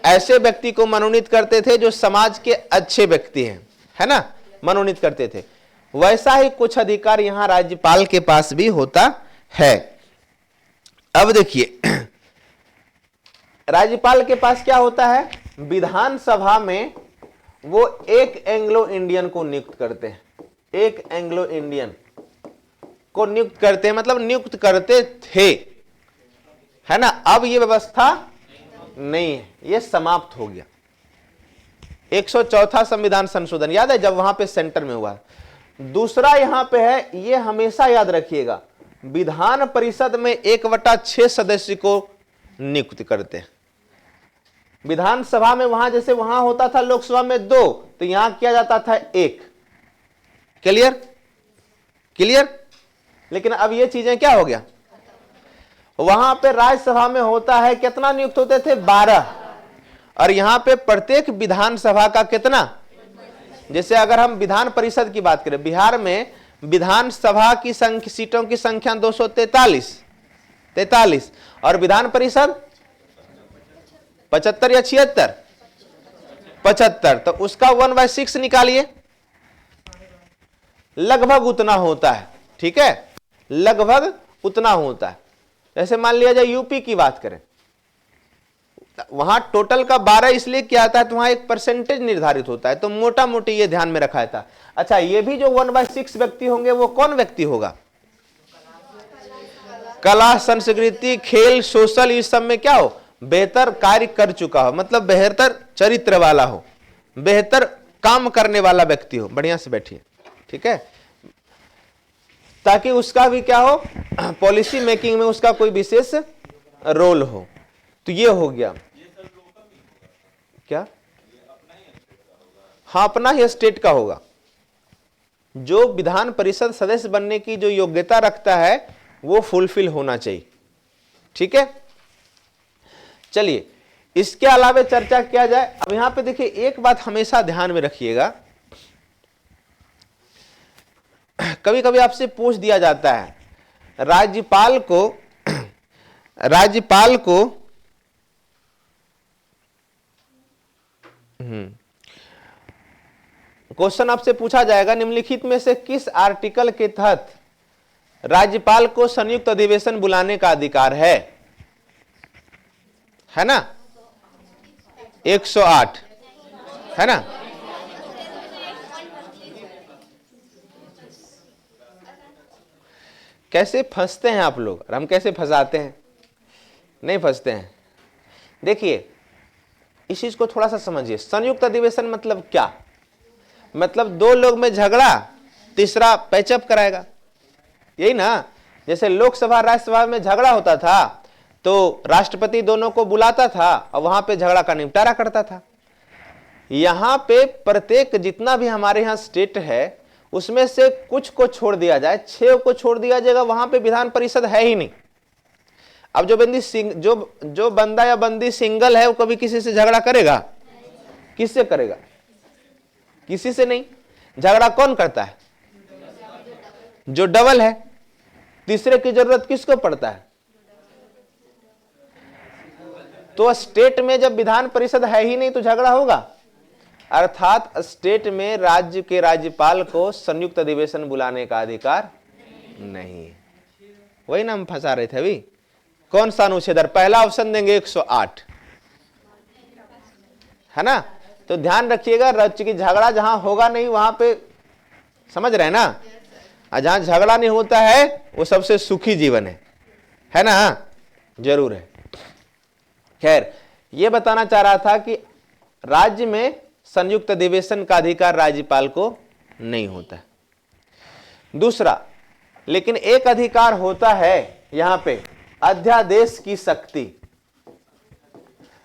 ऐसे व्यक्ति को मनोनीत करते थे जो समाज के अच्छे व्यक्ति हैं, है ना, मनोनीत करते थे। वैसा ही कुछ अधिकार यहां राज्यपाल के पास भी होता है। अब देखिए, राज्यपाल के पास क्या होता है, विधानसभा में वो 1 एंग्लो इंडियन को नियुक्त करते हैं, 1 एंग्लो इंडियन को नियुक्त करते हैं, मतलब नियुक्त करते थे, है ना। अब ये व्यवस्था नहीं है, ये समाप्त हो गया। 104वां संविधान संशोधन याद है, जब वहां पे सेंटर में हुआ। दूसरा यहां पे है, ये हमेशा याद रखिएगा, विधान परिषद में 1/6 सदस्य को नियुक्त करते हैं। विधानसभा में वहां जैसे वहां होता था लोकसभा में 2, तो यहां किया जाता था 1। क्लियर। लेकिन अब ये चीजें क्या हो गया, वहां पे राज्यसभा में होता है कितना नियुक्त होते थे, 12, और यहां पे प्रत्येक विधानसभा का कितना, जैसे अगर हम विधान परिषद की बात करें, बिहार में विधानसभा की सीटों की संख्या 243, और विधान परिषद 75 या 76, 75, तो उसका 1/6 निकालिए, लगभग उतना होता है। ठीक है, लगभग उतना होता है। जैसे मान लिया जाए यूपी की बात करें, वहां टोटल का 12 इसलिए किया जाता है, तो वहां एक परसेंटेज निर्धारित होता है, तो मोटा मोटी ये ध्यान में रखा था। अच्छा, ये भी जो 1/6 व्यक्ति होंगे वो कौन व्यक्ति होगा, कला, संस्कृति, खेल, सोशल, इस सब में क्या हो, बेहतर कार्य कर चुका हो, मतलब बेहतर चरित्र वाला हो, बेहतर काम करने वाला व्यक्ति हो। बढ़िया से बैठिए, ठीक है, ताकि उसका भी क्या हो, पॉलिसी मेकिंग में उसका कोई विशेष रोल हो। तो ये हो गया क्या, हाँ, अपना ही स्टेट का होगा। जो विधान परिषद सदस्य बनने की जो योग्यता रखता है वो फुलफिल होना चाहिए। ठीक है, चलिए इसके अलावा चर्चा किया जाए। अब यहां पे देखिए, एक बात हमेशा ध्यान में रखिएगा, कभी कभी आपसे पूछ दिया जाता है, राज्यपाल को क्वेश्चन आपसे पूछा जाएगा, निम्नलिखित में से किस आर्टिकल के तहत राज्यपाल को संयुक्त अधिवेशन बुलाने का अधिकार है ना, 108, है ना। कैसे फंसते हैं आप लोग और हम कैसे फंसाते हैं, नहीं फंसते हैं। देखिए इस चीज को थोड़ा सा समझिए। संयुक्त अधिवेशन मतलब क्या? मतलब दो लोग में झगड़ा, तीसरा पैचअप कराएगा, यही ना। जैसे लोकसभा राज्यसभा में झगड़ा होता था तो राष्ट्रपति दोनों को बुलाता था और वहां पे झगड़ा का निपटारा करता था। यहां पे प्रत्येक जितना भी हमारे यहाँ स्टेट है उसमें से कुछ को छोड़ दिया जाए, 6 को छोड़ दिया जाएगा, वहां पे विधान परिषद है ही नहीं। अब जो बंदा या बंदी सिंगल है वो कभी किसी से झगड़ा करेगा? किससे करेगा? किसी से नहीं। झगड़ा कौन करता है? जो डबल है। तीसरे की जरूरत किसको पड़ता है? तो स्टेट में जब विधान परिषद है ही नहीं तो झगड़ा होगा। अर्थात स्टेट में राज्य के राज्यपाल को संयुक्त अधिवेशन बुलाने का अधिकार नहीं है। वही ना हम फंसा रहे थे अभी। कौन सा अनुच्छेद? पहला ऑप्शन देंगे 108, है ना। तो ध्यान रखिएगा, राज्य की झगड़ा जहां होगा नहीं वहां पे, समझ रहे हैं ना, और जहां झगड़ा नहीं होता है वो सबसे सुखी जीवन है ना। जरूर है। खैर ये बताना चाह रहा था कि राज्य में संयुक्त अधिवेशन का अधिकार राज्यपाल को नहीं होता है। दूसरा, लेकिन एक अधिकार होता है यहां पे, अध्यादेश की शक्ति।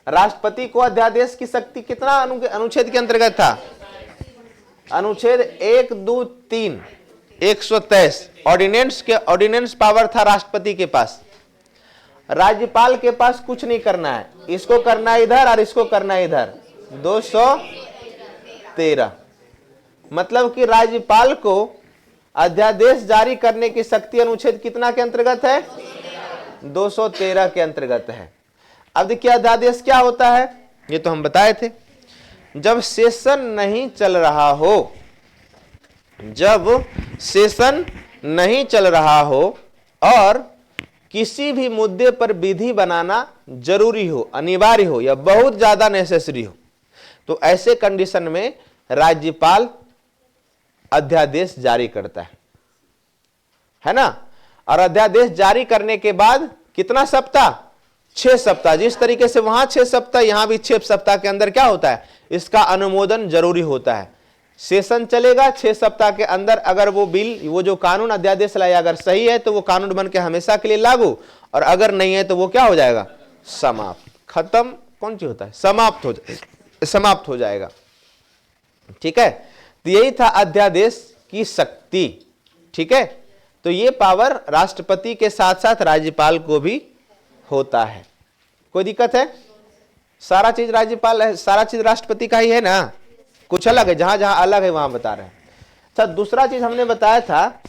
राष्ट्रपति को अध्यादेश की शक्ति कितना अनुच्छेद के अंतर्गत था? अनुच्छेद 1, 2, 3, 123 ऑर्डिनेंस पावर था राष्ट्रपति के पास। राज्यपाल के पास कुछ नहीं करना है, इसको करना है इधर और इसको करना है इधर। 213 मतलब कि राज्यपाल को अध्यादेश जारी करने की शक्ति अनुच्छेद कितना के अंतर्गत है? 213 के अंतर्गत है। अब देखिए अध्यादेश क्या होता है, ये तो हम बताए थे। जब सेशन नहीं चल रहा हो, जब सेशन नहीं चल रहा हो और किसी भी मुद्दे पर विधि बनाना जरूरी हो, अनिवार्य हो या बहुत ज्यादा नेसेसरी हो, तो ऐसे कंडीशन में राज्यपाल अध्यादेश जारी करता है ना। और अध्यादेश जारी करने के बाद कितना सप्ताह? 6 सप्ताह। जिस तरीके से वहां 6 सप्ताह, यहां भी 6 सप्ताह के अंदर क्या होता है? इसका अनुमोदन जरूरी होता है। सेशन चलेगा 6 सप्ताह के अंदर, अगर वो बिल, वो जो कानून अध्यादेश लाया अगर सही है तो वो कानून बन के हमेशा के लिए लागू, और अगर नहीं है तो वो क्या हो जाएगा? समाप्त। खत्म कौन सी होता है? समाप्त हो जाएगा। ठीक है, तो यही था अध्यादेश की शक्ति। ठीक है, तो ये पावर राष्ट्रपति के साथ साथ राज्यपाल को भी होता है। कोई दिक्कत है? सारा चीज राज्यपाल है, सारा चीज राष्ट्रपति का ही है ना, कुछ अलग है, जहां जहां अलग है वहां बता रहे हैं। अच्छा, दूसरा चीज हमने बताया था,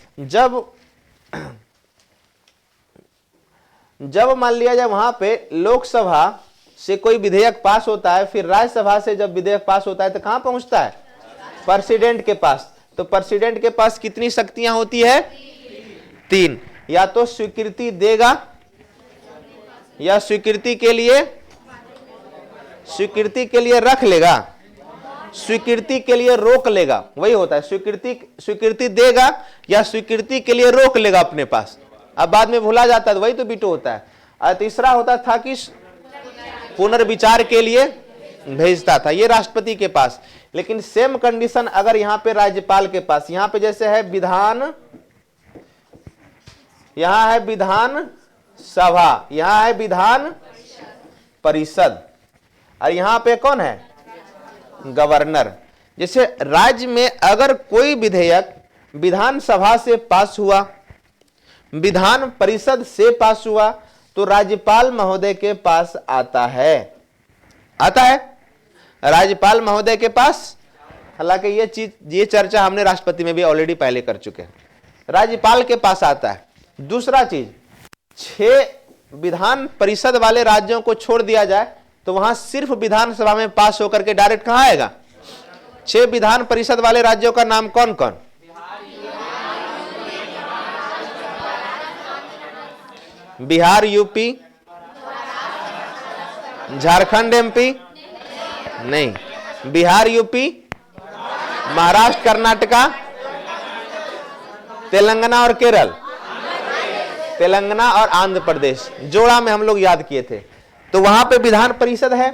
जब मान लिया जाए वहां पे लोकसभा से कोई विधेयक पास होता है, फिर राज्यसभा से जब विधेयक पास होता है तो कहां पहुंचता है? प्रेसिडेंट के पास। तो प्रेसिडेंट के पास कितनी शक्तियां होती है? 3। या तो स्वीकृति देगा, या स्वीकृति के लिए रख लेगा, स्वीकृति के लिए रोक लेगा। वही होता है, स्वीकृति देगा या स्वीकृति के लिए रोक लेगा अपने पास। अब बाद में भूला जाता है, वही तो बीटो होता है। और तीसरा होता था कि पुनर्विचार के लिए भेजता था, ये राष्ट्रपति के पास। लेकिन सेम कंडीशन अगर यहां पे राज्यपाल के पास, यहां पे जैसे है विधान, यहां है विधान सभा, यहां है विधान परिषद, और यहां पे कौन है? गवर्नर। जैसे राज्य में अगर कोई विधेयक विधानसभा से पास हुआ, विधान परिषद से पास हुआ, तो राज्यपाल महोदय के पास आता है राज्यपाल महोदय के पास। हालांकि ये चर्चा हमने राष्ट्रपति में भी ऑलरेडी पहले कर चुके हैं। राज्यपाल के पास आता है। दूसरा चीज, 6 विधान परिषद वाले राज्यों को छोड़ दिया जाए तो वहां सिर्फ विधानसभा में पास होकर के डायरेक्ट कहां आएगा? 6 विधान परिषद वाले राज्यों का नाम कौन कौन? बिहार, यूपी, झारखंड, एमपी नहीं, बिहार, यूपी, महाराष्ट्र, कर्नाटका, तेलंगाना और केरल। तेलंगाना और आंध्र प्रदेश जोड़ा में हम लोग याद किए थे। तो वहां पे विधान परिषद है,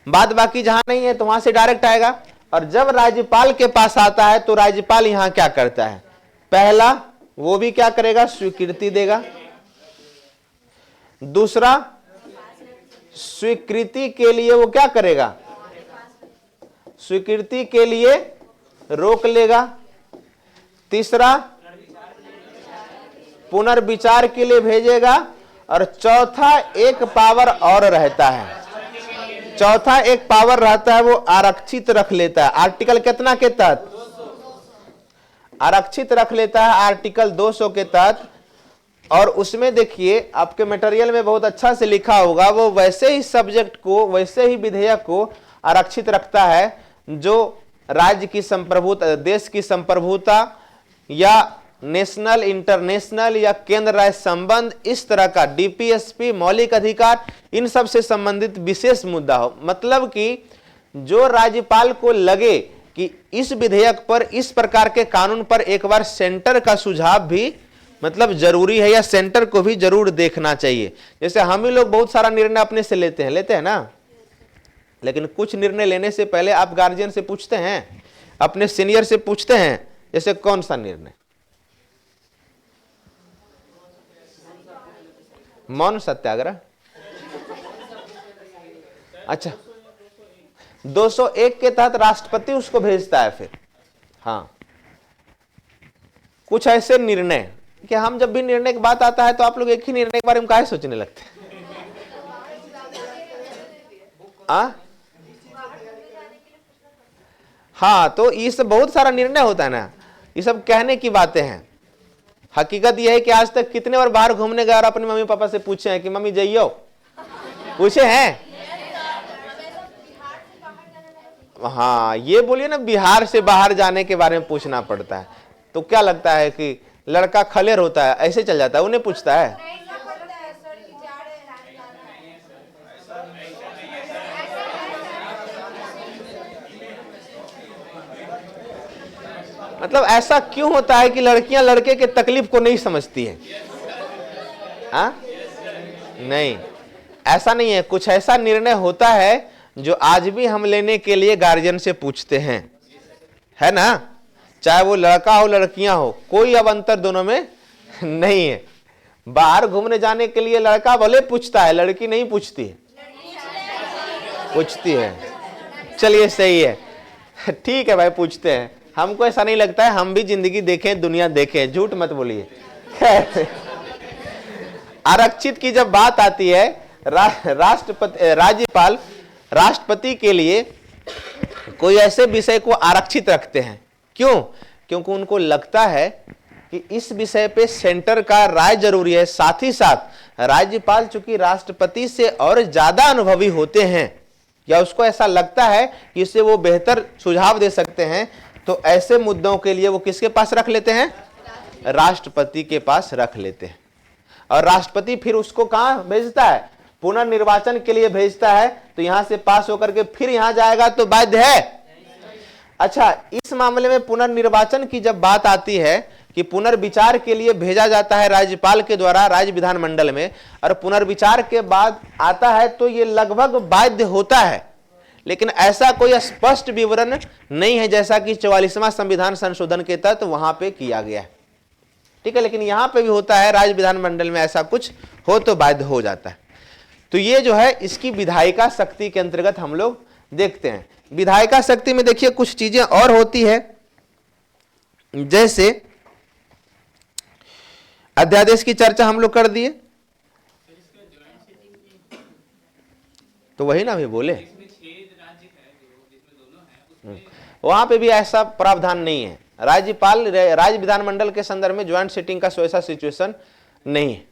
बाद बाकी जहां नहीं है तो वहां से डायरेक्ट आएगा। और जब राज्यपाल के पास आता है तो राज्यपाल यहां क्या करता है, पहला वो भी क्या करेगा, स्वीकृति देगा। दूसरा, स्वीकृति के लिए वो क्या करेगा, स्वीकृति के लिए रोक लेगा। तीसरा, पुनर्विचार के लिए भेजेगा। और चौथा एक पावर और रहता है, चौथा एक पावर रहता है, वो आरक्षित रख लेता है। आर्टिकल कितना के तहत आरक्षित रख लेता है, आर्टिकल 200 के तहत। और उसमें देखिए आपके मटेरियल में बहुत अच्छा से लिखा होगा, वो वैसे ही सब्जेक्ट को, वैसे ही विधेयक को आरक्षित रखता है जो राज्य की संप्रभुता, देश की संप्रभुता या नेशनल, इंटरनेशनल या केंद्र राज्य संबंध, इस तरह का डीपीएसपी, मौलिक अधिकार, इन सब से संबंधित विशेष मुद्दा हो। मतलब कि जो राज्यपाल को लगे कि इस विधेयक पर, इस प्रकार के कानून पर एक बार सेंटर का सुझाव भी मतलब जरूरी है, या सेंटर को भी जरूर देखना चाहिए। जैसे हम ही लोग बहुत सारा निर्णय अपने से लेते हैं ना, लेकिन कुछ निर्णय लेने से पहले आप गार्जियन से पूछते हैं, अपने सीनियर से पूछते हैं। जैसे कौन सा निर्णय, मौन सत्याग्रह, अच्छा 201 के तहत राष्ट्रपति उसको भेजता है। फिर हाँ, कुछ ऐसे निर्णय कि हम जब भी निर्णय की बात आता है तो आप लोग एक ही निर्णय के बारे में काहे सोचने लगते हैं? हाँ, तो ये सब बहुत सारा निर्णय होता है ना, ये सब कहने की बातें हैं। हकीकत यह है कि आज तक कितने बार बाहर घूमने गए और अपने मम्मी पापा से पूछे हैं कि मम्मी जाइयो, पूछे हैं? हाँ, ये बोलिए ना, बिहार से बाहर जाने के बारे में पूछना पड़ता है। तो क्या लगता है कि लड़का खलेर होता है, ऐसे चल जाता है, उन्हें पूछता है? मतलब ऐसा क्यों होता है कि लड़कियां लड़के के तकलीफ को नहीं समझती है? नहीं, ऐसा नहीं है। कुछ ऐसा निर्णय होता है जो आज भी हम लेने के लिए गार्जियन से पूछते हैं, है ना? चाहे वो लड़का हो लड़कियां हो, कोई अब अंतर दोनों में नहीं है। बाहर घूमने जाने के लिए लड़का भले पूछता है, लड़की नहीं पूछती है, पूछती है। चलिए सही है, ठीक है भाई, पूछते हैं। हमको ऐसा नहीं लगता है, हम भी जिंदगी देखें, दुनिया देखें, झूठ मत बोलिए। आरक्षित की जब बात आती है, राज्यपाल राष्ट्रपति के लिए कोई ऐसे विषय को आरक्षित रखते हैं। क्यों? क्योंकि उनको लगता है कि इस विषय पे सेंटर का राय जरूरी है। साथ ही साथ राज्यपाल चूंकि राष्ट्रपति से और ज्यादा अनुभवी होते हैं, या उसको ऐसा लगता है कि इससे वो बेहतर सुझाव दे सकते हैं, तो ऐसे मुद्दों के लिए वो किसके पास रख लेते हैं? राष्ट्रपति के पास रख लेते हैं। और राष्ट्रपति फिर उसको कहां भेजता है? पुनर्निर्वाचन के लिए भेजता है। तो यहां से पास होकर के फिर यहां जाएगा तो बाध्य है। अच्छा, इस मामले में पुनर्निर्वाचन की जब बात आती है कि पुनर्विचार के लिए भेजा जाता है राज्यपाल के द्वारा राज्य विधानमंडल में, और पुनर्विचार के बाद आता है, तो ये लगभग बाध्य होता है। लेकिन ऐसा कोई स्पष्ट विवरण नहीं है जैसा कि 44वां संविधान संशोधन के तहत वहां पे किया गया है। ठीक है, लेकिन यहां पे भी होता है, राज्य विधानमंडल में ऐसा कुछ हो तो बाध्य हो जाता है। तो ये जो है इसकी विधायिका शक्ति के अंतर्गत हम लोग देखते हैं। विधायिका शक्ति में देखिए कुछ चीजें और होती है, जैसे अध्यादेश की चर्चा हम लोग कर दिए, तो वही ना अभी बोले, वहां पे भी ऐसा प्रावधान नहीं है। राज्यपाल राज्य विधानमंडल के संदर्भ में ज्वाइंट सिटिंग का वैसा सिचुएशन नहीं है।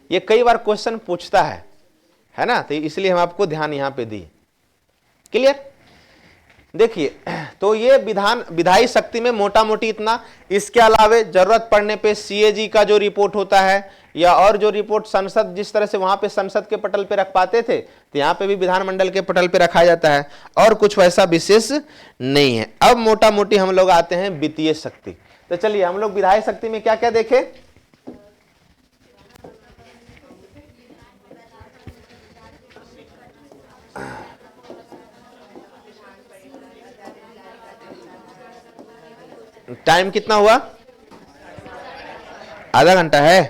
ये कई बार क्वेश्चन पूछता है ना, तो इसलिए हम आपको ध्यान यहां पे दी। क्लियर? देखिए, तो ये विधायी शक्ति में मोटा मोटी इतना। इसके अलावे जरूरत पड़ने पे सीएजी का जो रिपोर्ट होता है, या और जो रिपोर्ट संसद, जिस तरह से वहां पे संसद के पटल पे रख पाते थे, तो यहाँ पे भी विधानमंडल के पटल पे रखा जाता है, और कुछ वैसा विशेष नहीं है। अब मोटा मोटी हम लोग आते हैं वित्तीय शक्ति। तो चलिए हम लोग विधायी शक्ति में क्या क्या देखे? टाइम कितना हुआ? आधा घंटा है।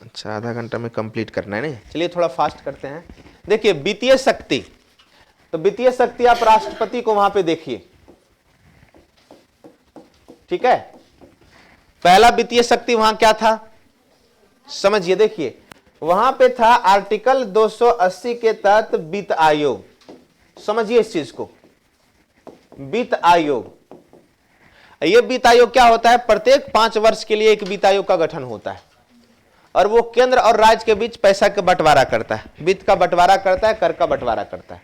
अच्छा, आधा घंटा में कंप्लीट करना है नहीं, चलिए थोड़ा फास्ट करते हैं। देखिए वित्तीय शक्ति, तो वित्तीय शक्ति आप राष्ट्रपति को वहां पे देखिए, ठीक है। पहला वित्तीय शक्ति वहां क्या था समझिए, देखिए वहां पे था आर्टिकल 280 के तहत वित्त आयोग। समझिए इस चीज को, वित्त आयोग। यह वित्त आयोग क्या होता है? प्रत्येक 5 वर्ष के लिए एक वित्त आयोग का गठन होता है और वो केंद्र और राज्य के बीच पैसा का बंटवारा करता है, वित्त का बंटवारा करता है, कर का बंटवारा करता है।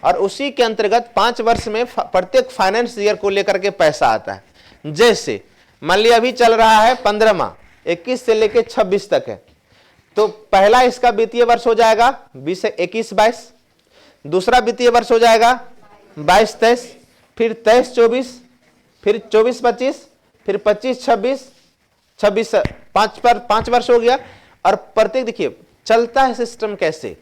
और उसी के अंतर्गत 5 वर्ष में प्रत्येक फाइनेंस ईयर को लेकर के पैसा आता है। जैसे मान लिया अभी चल रहा है 15 माह, 21 से लेके 26 तक है, तो पहला इसका वित्तीय वर्ष हो जाएगा 21-22, दूसरा वित्तीय वर्ष हो जाएगा 22-23, फिर 23-24, फिर 24-25, फिर 25-26, 26 5 वर्ष हो गया। और प्रत्येक देखिए चलता है सिस्टम कैसे,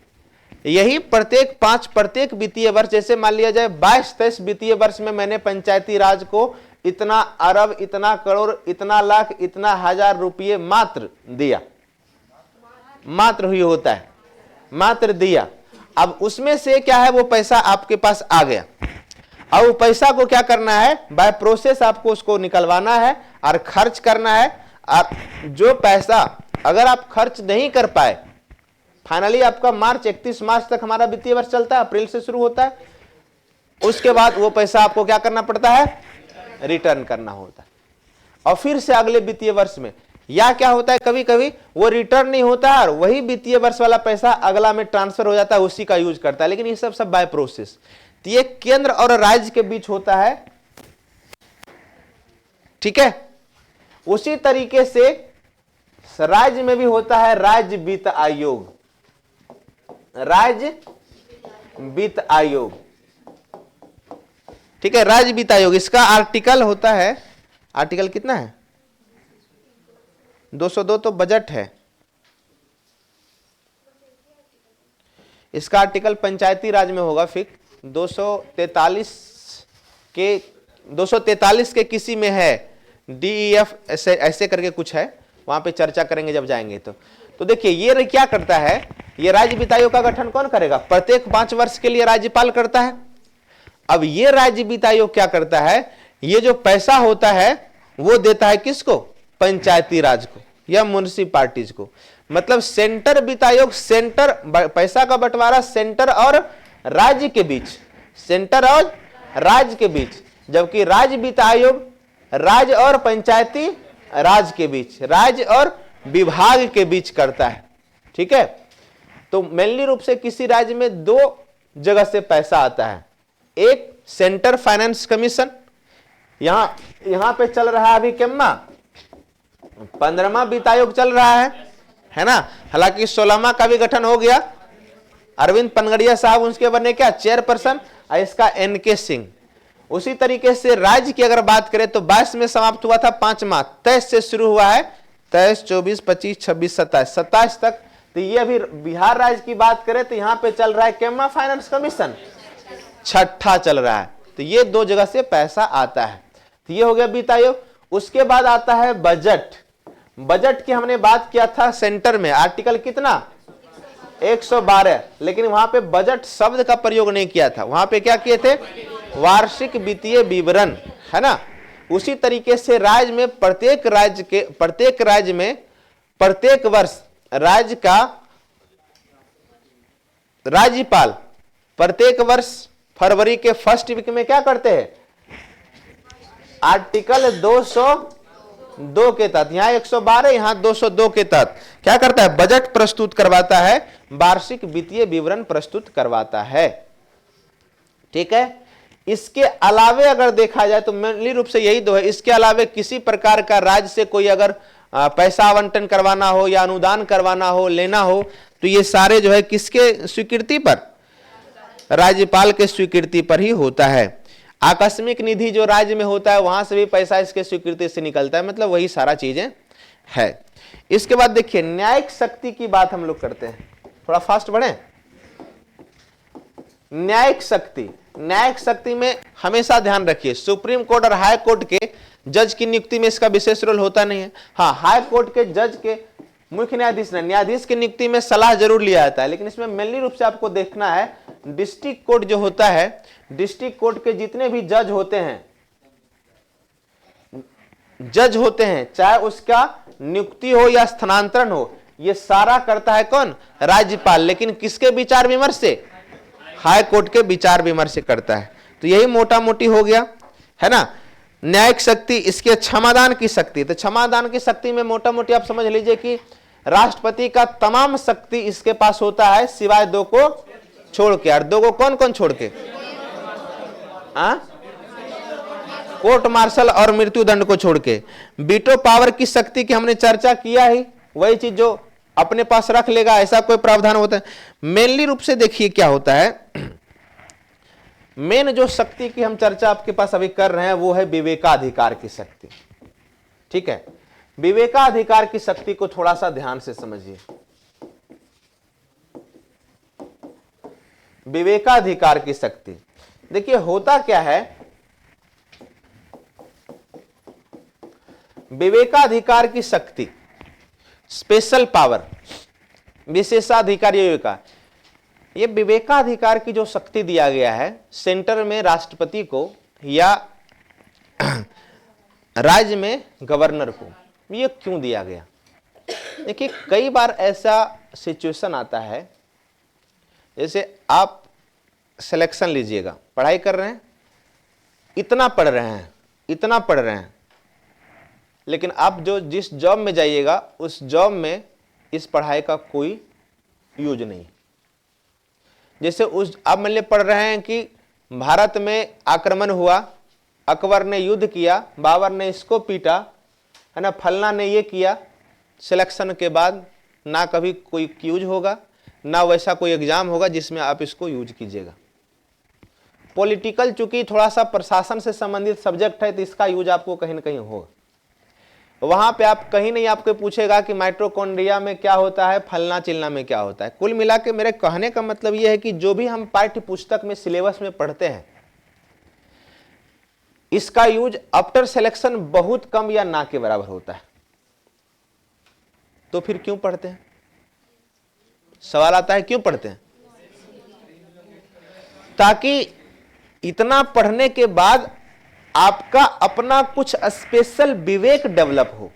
यही प्रत्येक वित्तीय वर्ष, जैसे मान लिया जाए 22-23 वित्तीय वर्ष में मैंने पंचायती राज को इतना अरब, इतना करोड़, इतना लाख, इतना हजार रुपये मात्र दिया, मात्र ही होता है, मात्र दिया। अब उसमें से क्या है, वो पैसा आपके पास आ गया। अब वो पैसा को क्या करना है, बाय प्रोसेस आपको उसको निकलवाना है और खर्च करना है। और जो पैसा अगर आप खर्च नहीं कर पाए, फाइनली आपका 31 मार्च तक हमारा वित्तीय वर्ष चलता है, अप्रैल से शुरू होता है, उसके बाद वो पैसा आपको क्या करना पड़ता है, रिटर्न करना होता है। और फिर से अगले वित्तीय वर्ष में, या क्या होता है कभी कभी वो रिटर्न नहीं होता है और वही वित्तीय वर्ष वाला पैसा अगला में ट्रांसफर हो जाता है, उसी का यूज करता है। लेकिन ये सब बाय प्रोसेस। तो ये केंद्र और राज्य के बीच होता है, ठीक है। उसी तरीके से राज्य में भी होता है राज्य वित्त आयोग, राज्य वित्त आयोग, ठीक है। राज्य वित्त आयोग, इसका आर्टिकल होता है, आर्टिकल कितना है, 202 तो बजट है। इसका आर्टिकल पंचायती राज में होगा फिक्स, 243 के किसी में है, DEF ऐसे करके कुछ है, वहां पे चर्चा करेंगे जब जाएंगे तो देखिए ये क्या करता है, ये राज्य वित्त आयोग का गठन कौन करेगा, प्रत्येक 5 वर्ष के लिए राज्यपाल करता है। अब ये राज्य वित्त आयोग क्या करता है, ये जो पैसा होता है वो देता है किसको, पंचायती राज को या म्युनिसिपैलिटीज को। मतलब सेंटर वित्त आयोग, सेंटर पैसा का बंटवारा सेंटर और राज्य के बीच, सेंटर और राज्य के बीच, जबकि राज्य वित्त आयोग राज्य और पंचायती राज के बीच, राज्य और विभाग के बीच करता है, ठीक है। तो मेनली रूप से किसी राज्य में 2 जगह से पैसा आता है, एक सेंटर फाइनेंस कमीशन, यहां पे चल रहा है अभी केम्मा 15वां वित्त आयोग चल रहा है ना। हालांकि 16वां का भी गठन हो गया, अरविंद पनगड़िया साहब उसके बने क्या चेयरपर्सन, और इसका NK सिंह। उसी तरीके से राज्य की अगर बात करें तो 22 में समाप्त हुआ था 5 माह, 23 से शुरू हुआ है, 23, 24, 25, 26, 27 तक। तो ये अभी बिहार राज्य की बात करें तो यहाँ पे चल रहा है केम्मा फाइनेंस कमीशन, 6ठा चल रहा है। तो ये 2 जगह से पैसा आता है। तो ये हो गया वित्त आयोग। उसके बाद आता है बजट। बजट की हमने बात किया था सेंटर में, आर्टिकल कितना 112, लेकिन वहां पे बजट शब्द का प्रयोग नहीं किया था, वहां पे क्या किए थे, वार्षिक वित्तीय विवरण, है ना। उसी तरीके से राज्य में प्रत्येक राज्य में प्रत्येक वर्ष राज्य का राज्यपाल प्रत्येक वर्ष फरवरी के फर्स्ट वीक में क्या करते हैं, आर्टिकल 202 के तहत, यहां 112, यहां 202 के तहत क्या करता है, बजट प्रस्तुत करवाता है, वार्षिक वित्तीय विवरण प्रस्तुत करवाता है, ठीक है। इसके अलावे अगर देखा जाए तो मेनली रूप से यही 2 है। इसके अलावे किसी प्रकार का राज्य से कोई अगर पैसा आवंटन करवाना हो या अनुदान करवाना हो, लेना हो, तो ये सारे जो है किसके स्वीकृति पर, राज्यपाल के स्वीकृति पर ही होता है। आकस्मिक निधि जो राज्य में होता है वहां से भी पैसा इसके स्वीकृति से निकलता है, मतलब वही सारा चीजें है। इसके बाद देखिए न्यायिक शक्ति की बात हम लोग करते हैं, थोड़ा फास्ट बढ़े। न्यायिक शक्ति, न्यायिक शक्ति में हमेशा ध्यान रखिए सुप्रीम कोर्ट और हाई कोर्ट के जज की नियुक्ति में इसका विशेष रोल होता नहीं है। हाँ, हाई कोर्ट के जज के मुख्य न्यायाधीश ने न्यायाधीश की नियुक्ति में सलाह जरूर लिया जाता है, लेकिन इसमें मेनली रूप से आपको देखना है डिस्ट्रिक्ट कोर्ट जो होता है, डिस्ट्रिक्ट कोर्ट के जितने भी जज होते हैं, चाहे उसका नियुक्ति हो या स्थानांतरण हो, ये सारा करता है कौन? राज्यपाल। लेकिन किसके विचार विमर्श से? हाई कोर्ट के विचार विमर्श से करता है। तो यही मोटा मोटी हो गया, है ना। न्यायिक शक्ति, इसके क्षमादान की शक्ति। तो क्षमादान की शक्ति में मोटा मोटी आप समझ लीजिए कि राष्ट्रपति का तमाम शक्ति इसके पास होता है सिवाय दो को छोड़ के। और दो को कौन कौन छोड़ के? कोर्ट मार्शल और मृत्युदंड को छोड़ के। वीटो पावर की शक्ति की हमने चर्चा किया ही, वही चीज जो अपने पास रख लेगा, ऐसा कोई प्रावधान होता है? मेनली रूप से देखिए क्या होता है, मेन जो शक्ति की हम चर्चा आपके पास अभी कर रहे हैं वो है विवेकाधिकार की शक्ति। ठीक है, विवेकाधिकार की शक्ति को थोड़ा सा ध्यान से समझिए। विवेकाधिकार की शक्ति, देखिए होता क्या है, विवेकाधिकार की शक्ति, स्पेशल पावर, विशेषाधिकार, ये विवेकाधिकार की जो शक्ति दिया गया है सेंटर में राष्ट्रपति को या राज्य में गवर्नर को, ये क्यों दिया गया? देखिए कई बार ऐसा सिचुएशन आता है, जैसे आप सिलेक्शन लीजिएगा, पढ़ाई कर रहे हैं, इतना पढ़ रहे हैं, लेकिन आप जो जिस जॉब में जाइएगा उस जॉब में इस पढ़ाई का कोई यूज नहीं। जैसे आप मान लीजिए पढ़ रहे हैं कि भारत में आक्रमण हुआ, अकबर ने युद्ध किया, बाबर ने इसको पीटा, है ना, फलना ने ये किया। सिलेक्शन के बाद ना कभी कोई यूज होगा, ना वैसा कोई एग्जाम होगा जिसमें आप इसको यूज कीजिएगा। पॉलिटिकल चूंकि थोड़ा सा प्रशासन से संबंधित सब्जेक्ट है तो इसका यूज आपको कहीं ना कहीं होगा। वहां पे आप कहीं नहीं आपको पूछेगा कि माइटोकॉन्ड्रिया में क्या होता है, फलना चिलना में क्या होता है। कुल मिला के मेरे कहने का मतलब यह है कि जो भी हम पाठ्य पुस्तक में सिलेबस में पढ़ते हैं इसका यूज आफ्टर सिलेक्शन बहुत कम या ना के बराबर होता है। तो फिर क्यों पढ़ते हैं? सवाल आता है क्यों पढ़ते हैं? ताकि इतना पढ़ने के बाद आपका अपना कुछ स्पेशल विवेक डेवलप हो,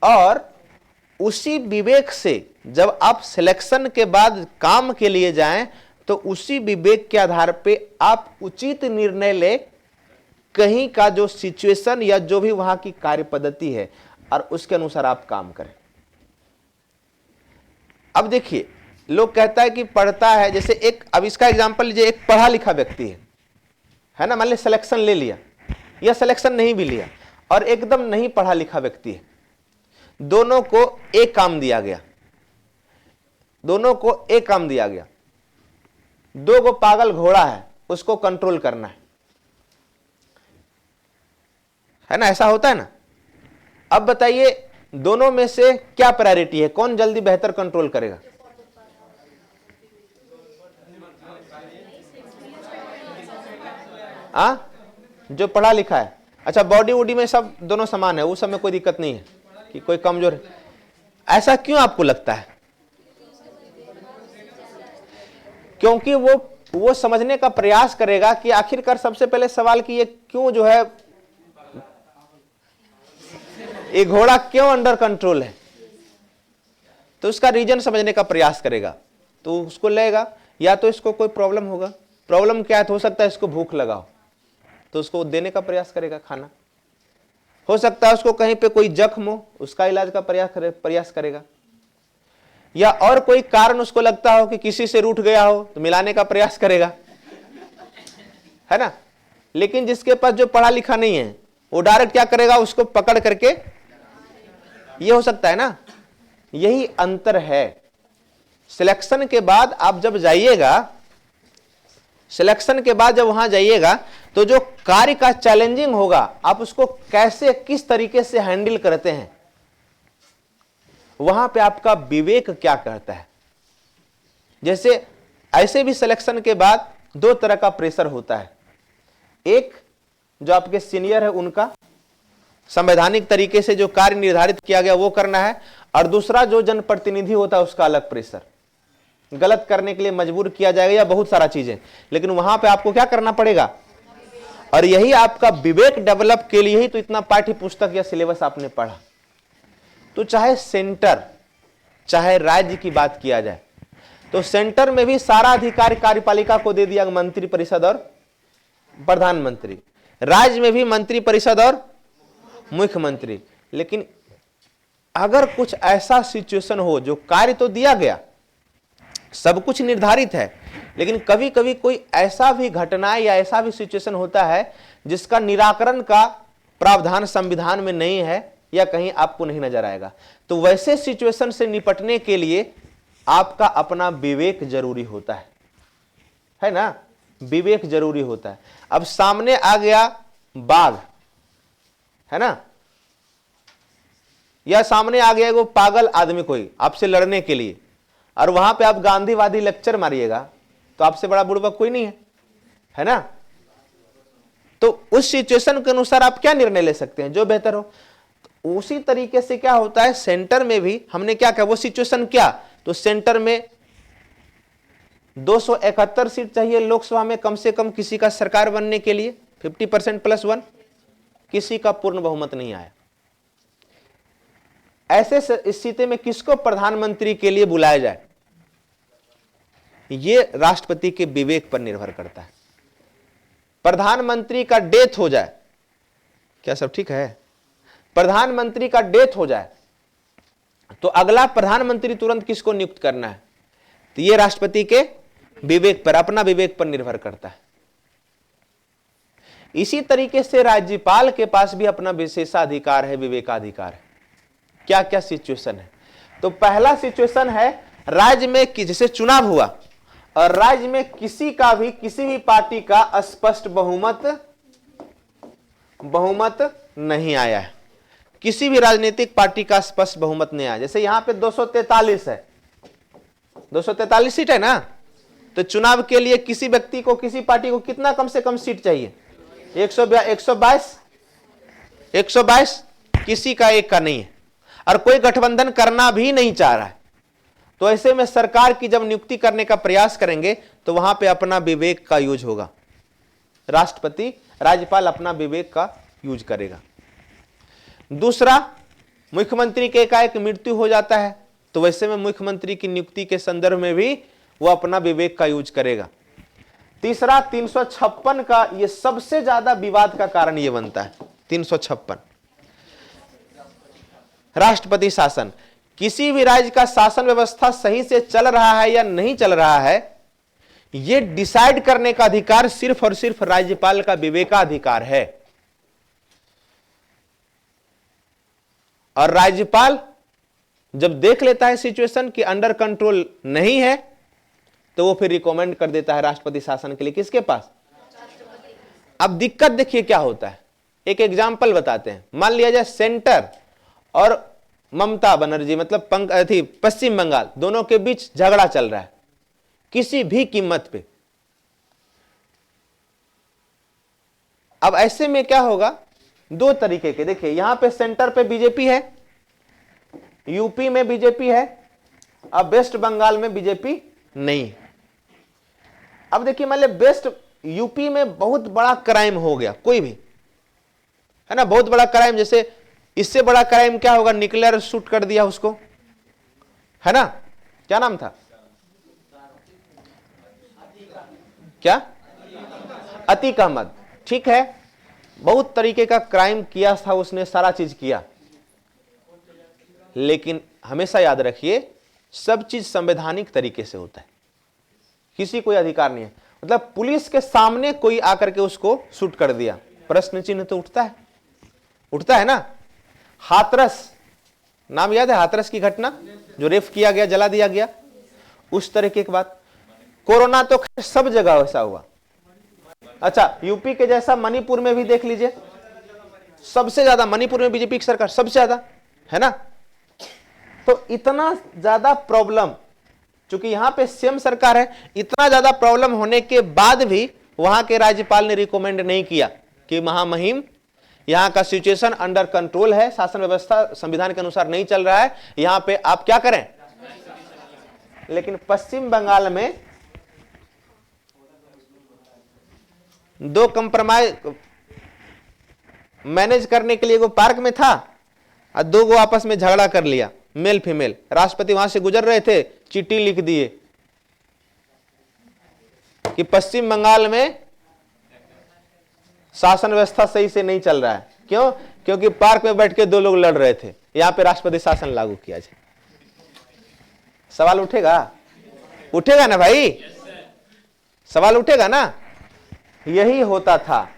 और उसी विवेक से जब आप सिलेक्शन के बाद काम के लिए जाएं तो उसी विवेक के आधार पे आप उचित निर्णय ले, कहीं का जो सिचुएशन या जो भी वहां की कार्य पद्धति है और उसके अनुसार आप काम करें। अब देखिए लोग कहता है कि पढ़ता है, जैसे एक, अब इसका एग्जांपल लीजिए, एक पढ़ा लिखा व्यक्ति है ना, मान लीजिए सिलेक्शन ले लिया या सिलेक्शन नहीं भी लिया, और एकदम नहीं पढ़ा लिखा व्यक्ति है, दोनों को एक काम दिया गया, दो को पागल घोड़ा है, उसको कंट्रोल करना है ना, ऐसा होता है ना। अब बताइए दोनों में से क्या प्रायोरिटी है, कौन जल्दी बेहतर कंट्रोल करेगा? जो पढ़ा लिखा है। अच्छा, बॉडी वॉडी में सब दोनों समान है, उस समय कोई दिक्कत नहीं है कि कोई कमजोर है। ऐसा क्यों आपको लगता है? क्योंकि वो समझने का प्रयास करेगा कि आखिरकार सबसे पहले सवाल कि ये क्यों जो है, ये घोड़ा क्यों अंडर कंट्रोल है, तो उसका रीजन समझने का प्रयास करेगा। तो उसको लेगा, या तो इसको कोई प्रॉब्लम होगा, प्रॉब्लम क्या है, तो हो सकता है इसको भूख लगा हो तो उसको देने का प्रयास करेगा खाना, हो सकता है उसको कहीं पे कोई जख्म हो, उसका इलाज का प्रयास करेगा, या और कोई कारण उसको लगता हो कि किसी से रूठ गया हो तो मिलाने का प्रयास करेगा, है ना। लेकिन जिसके पास जो पढ़ा लिखा नहीं है वो डायरेक्ट क्या करेगा, उसको पकड़ करके, ये हो सकता है ना। यही अंतर है। सिलेक्शन के बाद आप जब जाइएगा, सिलेक्शन के बाद जब वहां जाइएगा तो जो कार्य का चैलेंजिंग होगा, आप उसको कैसे किस तरीके से हैंडल करते हैं, वहां पे आपका विवेक क्या कहता है। जैसे ऐसे भी सिलेक्शन के बाद दो तरह का प्रेशर होता है, एक जो आपके सीनियर है उनका संवैधानिक तरीके से जो कार्य निर्धारित किया गया वो करना है, और दूसरा जो जनप्रतिनिधि होता है उसका अलग प्रेशर, गलत करने के लिए मजबूर किया जाएगा या बहुत सारा चीजें, लेकिन वहां पे आपको क्या करना पड़ेगा। और यही आपका विवेक डेवलप के लिए ही तो इतना पाठ्य पुस्तक या सिलेबस आपने पढ़ा। तो चाहे सेंटर चाहे राज्य की बात किया जाए तो सेंटर में भी सारा अधिकार कार्यपालिका को दे दिया, मंत्री परिषद और प्रधानमंत्री, राज्य में भी मंत्री परिषद और मुख्यमंत्री। लेकिन अगर कुछ ऐसा सिचुएशन हो जो कार्य तो दिया गया, सब कुछ निर्धारित है, लेकिन कभी कभी कोई ऐसा भी घटना या ऐसा भी सिचुएशन होता है जिसका निराकरण का प्रावधान संविधान में नहीं है या कहीं आपको नहीं नजर आएगा, तो वैसे सिचुएशन से निपटने के लिए आपका अपना विवेक जरूरी होता है ना, विवेक जरूरी होता है। अब सामने आ गया बाघ, है ना, या सामने आ गया वो पागल आदमी कोई आपसे लड़ने के लिए, और वहां पे आप गांधीवादी लेक्चर मारिएगा तो आपसे बड़ा बुड़बक कोई नहीं है ना। तो उस सिचुएशन के अनुसार आप क्या निर्णय ले सकते हैं जो बेहतर हो। तो उसी तरीके से क्या होता है सेंटर में भी हमने क्या कहा, वो सिचुएशन क्या, तो सेंटर में 271 सीट चाहिए लोकसभा में कम से कम किसी का सरकार बनने के लिए, 50% +1, किसी का पूर्ण बहुमत नहीं आया। ऐसे स्थिति में किसको प्रधानमंत्री के लिए बुलाया जाए, यह राष्ट्रपति के विवेक पर निर्भर करता है। प्रधानमंत्री का डेथ हो जाए, क्या सब ठीक है, प्रधानमंत्री का डेथ हो जाए तो अगला प्रधानमंत्री तुरंत किसको नियुक्त करना है, तो यह राष्ट्रपति के विवेक पर, अपना विवेक पर निर्भर करता है। इसी तरीके से राज्यपाल के पास भी अपना विशेषाधिकार है, विवेकाधिकार है। क्या क्या सिचुएशन है, तो पहला सिचुएशन है राज्य में जैसे चुनाव हुआ और राज्य में किसी भी पार्टी का स्पष्ट बहुमत नहीं आया है, किसी भी राजनीतिक पार्टी का स्पष्ट बहुमत नहीं आया। जैसे यहां पे 243 है, 243 सीट है ना, तो चुनाव के लिए किसी व्यक्ति को, किसी पार्टी को कितना कम से कम सीट चाहिए, 122, किसी का एक का नहीं है, और कोई गठबंधन करना भी नहीं चाह रहा है। तो ऐसे में सरकार की जब नियुक्ति करने का प्रयास करेंगे तो वहां पे अपना विवेक का यूज होगा, राज्यपाल अपना विवेक का यूज करेगा। दूसरा, मुख्यमंत्री के एकाएक मृत्यु हो जाता है तो वैसे में मुख्यमंत्री की नियुक्ति के संदर्भ में भी वो अपना विवेक का यूज करेगा। तीसरा, 356 का ये सबसे ज्यादा विवाद का कारण ये बनता है, 356 राष्ट्रपति शासन। किसी भी राज्य का शासन व्यवस्था सही से चल रहा है या नहीं चल रहा है, यह डिसाइड करने का अधिकार सिर्फ और सिर्फ राज्यपाल का विवेकाधिकार है। और राज्यपाल जब देख लेता है सिचुएशन कि अंडर कंट्रोल नहीं है तो वो फिर रिकमेंड कर देता है राष्ट्रपति शासन के लिए, किसके पास। अब दिक्कत देखिए क्या होता है, एक एग्जाम्पल बताते हैं। मान लिया जाए सेंटर और ममता बनर्जी मतलब पश्चिम बंगाल, दोनों के बीच झगड़ा चल रहा है किसी भी कीमत पे। अब ऐसे में क्या होगा, दो तरीके के, देखिए यहां पे सेंटर पे बीजेपी है, यूपी में बीजेपी है, अब वेस्ट बंगाल में बीजेपी नहीं। अब देखिए मान लिया यूपी में बहुत बड़ा क्राइम हो गया, कोई भी है ना, बहुत बड़ा क्राइम, जैसे इससे बड़ा क्राइम क्या होगा, न्यूक्लियर शूट कर दिया उसको, है ना, क्या नाम था, क्या, अतीक अहमद, ठीक है, बहुत तरीके का क्राइम किया था उसने, सारा चीज किया। लेकिन हमेशा याद रखिए सब चीज संवैधानिक तरीके से होता है, किसी कोई अधिकार नहीं है। मतलब पुलिस के सामने कोई आकर के उसको शूट कर दिया, प्रश्न चिन्ह तो उठता है ना। हाथरस नाम याद है, हाथरस की घटना जो रेप किया गया, जला दिया गया, उस तरह की एक बात। कोरोना तो सब जगह वैसा हुआ। अच्छा, यूपी के जैसा मणिपुर में भी देख लीजिए, सबसे ज्यादा मणिपुर में बीजेपी की सरकार सबसे ज्यादा है ना। तो इतना ज्यादा प्रॉब्लम चूंकि यहां पे सीएम सरकार है, इतना ज्यादा प्रॉब्लम होने के बाद भी वहां के राज्यपाल ने रिकमेंड नहीं किया कि महामहिम यहां का सिचुएशन अंडर कंट्रोल है, शासन व्यवस्था संविधान के अनुसार नहीं चल रहा है, यहां पे आप क्या करें। लेकिन पश्चिम बंगाल में दो कंप्रोमाइज मैनेज करने के लिए वो पार्क में था और दो गो आपस में झगड़ा कर लिया, मेल फीमेल। राष्ट्रपति वहां से गुजर रहे थे, चिट्ठी लिख दिए कि पश्चिम बंगाल में शासन व्यवस्था सही से नहीं चल रहा है। क्यों? क्योंकि पार्क में बैठ के दो लोग लड़ रहे थे, यहां पे राष्ट्रपति शासन लागू किया जाए। सवाल उठेगा? उठेगा ना भाई, सवाल उठेगा ना। यही होता था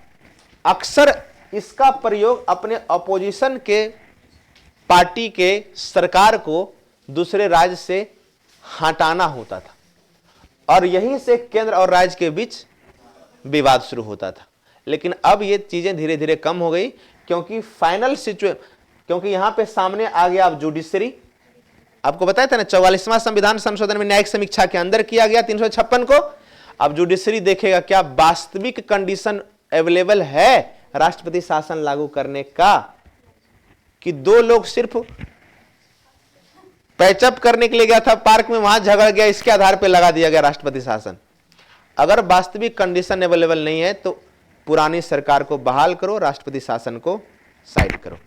अक्सर, इसका प्रयोग अपने अपोजिशन के पार्टी के सरकार को दूसरे राज्य से हटाना होता था, और यहीं से केंद्र और राज्य के बीच विवाद शुरू होता था। लेकिन अब ये चीजें धीरे धीरे कम हो गई, क्योंकि फाइनल क्योंकि यहां पे सामने आ गया अब जुडिशरी। आपको बताया था ना 44वां संविधान संशोधन में न्यायिक समीक्षा के अंदर किया गया 356 को। अब जुडिशरी देखेगा क्या वास्तविक कंडीशन अवेलेबल है राष्ट्रपति शासन लागू करने का, कि दो लोग सिर्फ पैचअप करने के लिए गया था पार्क में, वहां झगड़ गया, इसके आधार पर लगा दिया गया राष्ट्रपति शासन। अगर वास्तविक कंडीशन अवेलेबल नहीं है तो पुरानी सरकार को बहाल करो, राष्ट्रपति शासन को साइड करो,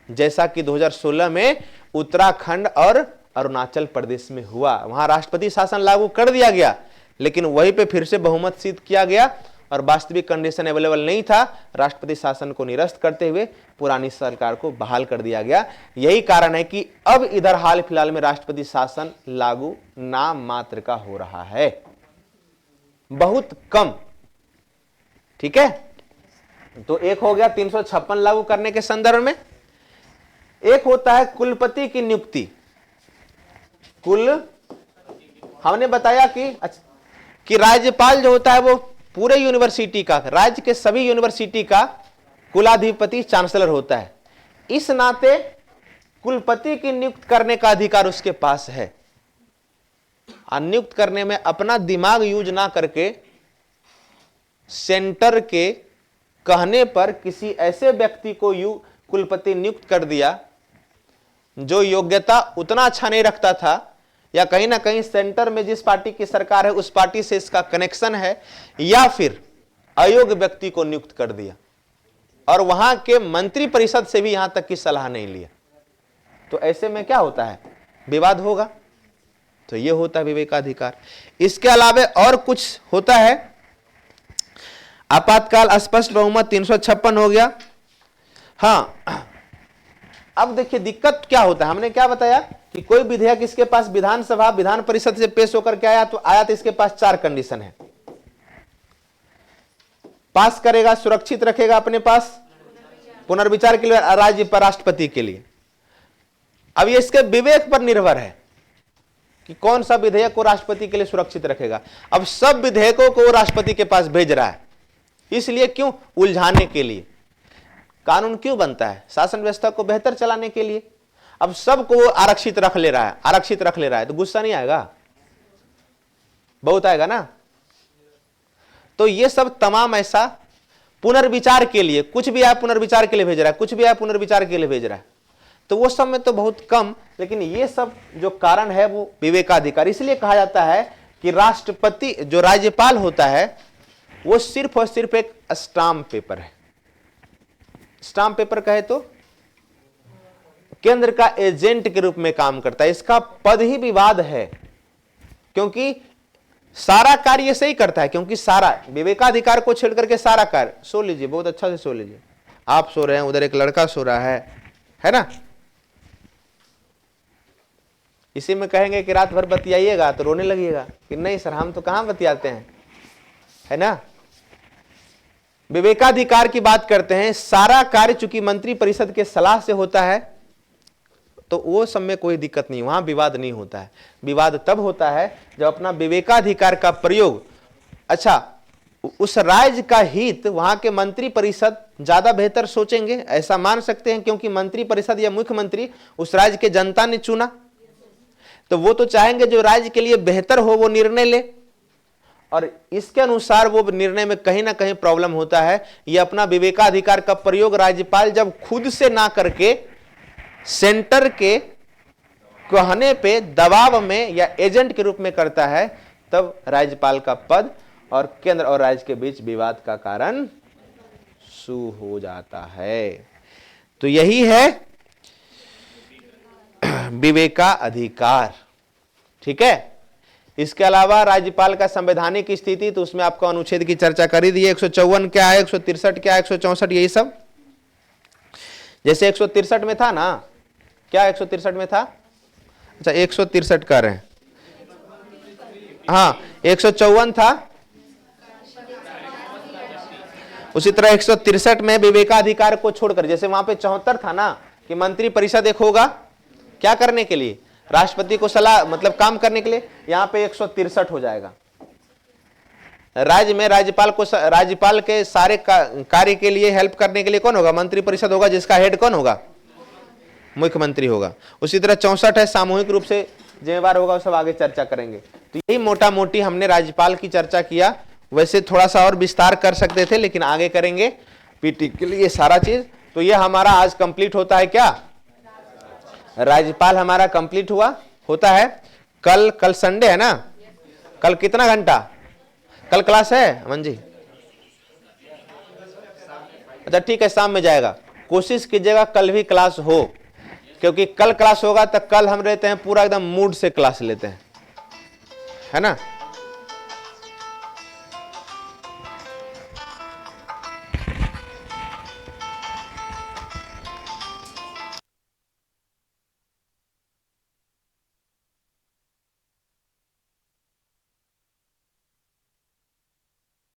जैसा कि 2016 में उत्तराखंड और अरुणाचल प्रदेश में हुआ। वहां राष्ट्रपति शासन लागू कर दिया गया, लेकिन वहीं पे फिर से बहुमत सिद्ध किया गया और वास्तविक कंडीशन अवेलेबल नहीं था, राष्ट्रपति शासन को निरस्त करते हुए पुरानी सरकार को बहाल कर दिया गया। यही कारण है कि अब इधर हाल फिलहाल में राष्ट्रपति शासन लागू नाम मात्र का हो रहा है, बहुत कम। ठीक है, तो एक हो गया 356 लागू करने के संदर्भ में। एक होता है कुलपति की नियुक्ति। हमने बताया कि राज्यपाल जो होता है वो पूरे यूनिवर्सिटी का, राज्य के सभी यूनिवर्सिटी का कुलाधिपति चांसलर होता है। इस नाते कुलपति की नियुक्त करने का अधिकार उसके पास है, और नियुक्त करने में अपना दिमाग यूज ना करके सेंटर के कहने पर किसी ऐसे व्यक्ति को कुलपति नियुक्त कर दिया जो योग्यता उतना अच्छा नहीं रखता था, या कहीं ना कहीं सेंटर में जिस पार्टी की सरकार है उस पार्टी से इसका कनेक्शन है, या फिर अयोग्य व्यक्ति को नियुक्त कर दिया और वहां के मंत्री परिषद से भी यहां तक की सलाह नहीं लिया। तो ऐसे में क्या होता है, विवाद होगा। तो यह होता है विवेकाधिकार। इसके अलावा और कुछ होता है, आपातकाल स्पष्ट बहुमत 356 हो गया। हाँ, अब देखिए दिक्कत क्या होता है, हमने क्या बताया कि कोई विधेयक इसके पास विधानसभा विधान परिषद से पेश होकर के आया तो इसके पास 4 कंडीशन है। पास करेगा, सुरक्षित रखेगा अपने पास, पुनर्विचार के लिए, राज्य पर राष्ट्रपति के लिए। अब ये इसके विवेक पर निर्भर है कि कौन सा विधेयक को राष्ट्रपति के लिए सुरक्षित रखेगा। अब सब विधेयकों को राष्ट्रपति के पास भेज रहा है, इसलिए क्यों? उलझाने के लिए। कानून क्यों बनता है? शासन व्यवस्था को बेहतर चलाने के लिए। अब सबको आरक्षित रख ले रहा है, तो गुस्सा नहीं आएगा? बहुत आएगा ना। तो ये सब तमाम ऐसा पुनर्विचार के लिए, कुछ भी आया पुनर्विचार के लिए भेज रहा है, कुछ भी आया पुनर्विचार के लिए भेज रहा है। तो वो सब में तो बहुत कम, लेकिन ये सब जो कारण है वो विवेकाधिकार। इसलिए कहा जाता है कि राष्ट्रपति जो राज्यपाल होता है वो सिर्फ और सिर्फ एक स्टाम्प पेपर है। स्टाम्प पेपर कहे तो केंद्र का एजेंट के रूप में काम करता है। इसका पद ही विवाद है, क्योंकि सारा कार्य ये सही करता है, क्योंकि सारा विवेकाधिकार को छेड़ करके सारा कार्य। सो लीजिए, बहुत अच्छा से सो लीजिए। आप सो रहे हैं, उधर एक लड़का सो रहा है ना। इसी में कहेंगे कि रात भर बतियाइएगा तो रोने लगिएगा कि नहीं सर हम तो कहां बतियाते हैं, है ना। विवेकाधिकार की बात करते हैं। सारा कार्य चूंकि मंत्री परिषद के सलाह से होता है तो वो सब में कोई दिक्कत नहीं, वहां विवाद नहीं होता है। विवाद तब होता है जब अपना विवेकाधिकार का प्रयोग, अच्छा उस राज्य का हित वहां के मंत्री परिषद ज्यादा बेहतर सोचेंगे, ऐसा मान सकते हैं, क्योंकि मंत्री परिषद या मुख्यमंत्री उस राज्य के जनता ने चुना। तो वो तो चाहेंगे जो राज्य के लिए बेहतर हो वो निर्णय ले, और इसके अनुसार वो निर्णय में कहीं ना कहीं प्रॉब्लम होता है। ये अपना विवेकाधिकार का प्रयोग राज्यपाल जब खुद से ना करके सेंटर के कहने पे दबाव में या एजेंट के रूप में करता है, तब राज्यपाल का पद और केंद्र और राज्य के बीच विवाद का कारण शुरू हो जाता है। तो यही है विवेकाधिकार। ठीक है। इसके अलावा राज्यपाल का संवैधानिक स्थिति, तो उसमें आपको अनुच्छेद की चर्चा कर ही दी है। 154 क्या है, 163 क्या है, 164, यही सब। जैसे 163 में था ना, क्या 163 में था, अच्छा 163 कर रहे हैं, हाँ 154 था। उसी तरह 163 में विवेकाधिकार को छोड़कर, जैसे वहां पे 74 था ना कि मंत्री परिषद एक होगा क्या करने के लिए, राष्ट्रपति को सलाह मतलब काम करने के लिए, यहां पे 163 हो जाएगा। राज्य में राज्यपाल के सारे कार्य के लिए हेल्प करने के लिए कौन होगा, मंत्री परिषद होगा, जिसका हेड कौन होगा, मुख्यमंत्री होगा। उसी तरह 64 है, सामूहिक रूप से जिम्मेवार होगा, वो सब आगे चर्चा करेंगे। तो यही मोटा मोटी हमने राज्यपाल की चर्चा किया। वैसे थोड़ा सा और विस्तार कर सकते थे, लेकिन आगे करेंगे पीटी के लिए सारा चीज। तो ये हमारा आज कंप्लीट होता है क्या, राज्यपाल हमारा कंप्लीट होता है। कल संडे है ना, कल कितना घंटा, कल क्लास है अमन जी? अच्छा ठीक है, शाम में जाएगा। कोशिश कीजिएगा कल भी क्लास हो, क्योंकि कल क्लास होगा तो कल हम रहते हैं पूरा एकदम मूड से क्लास लेते हैं, है ना।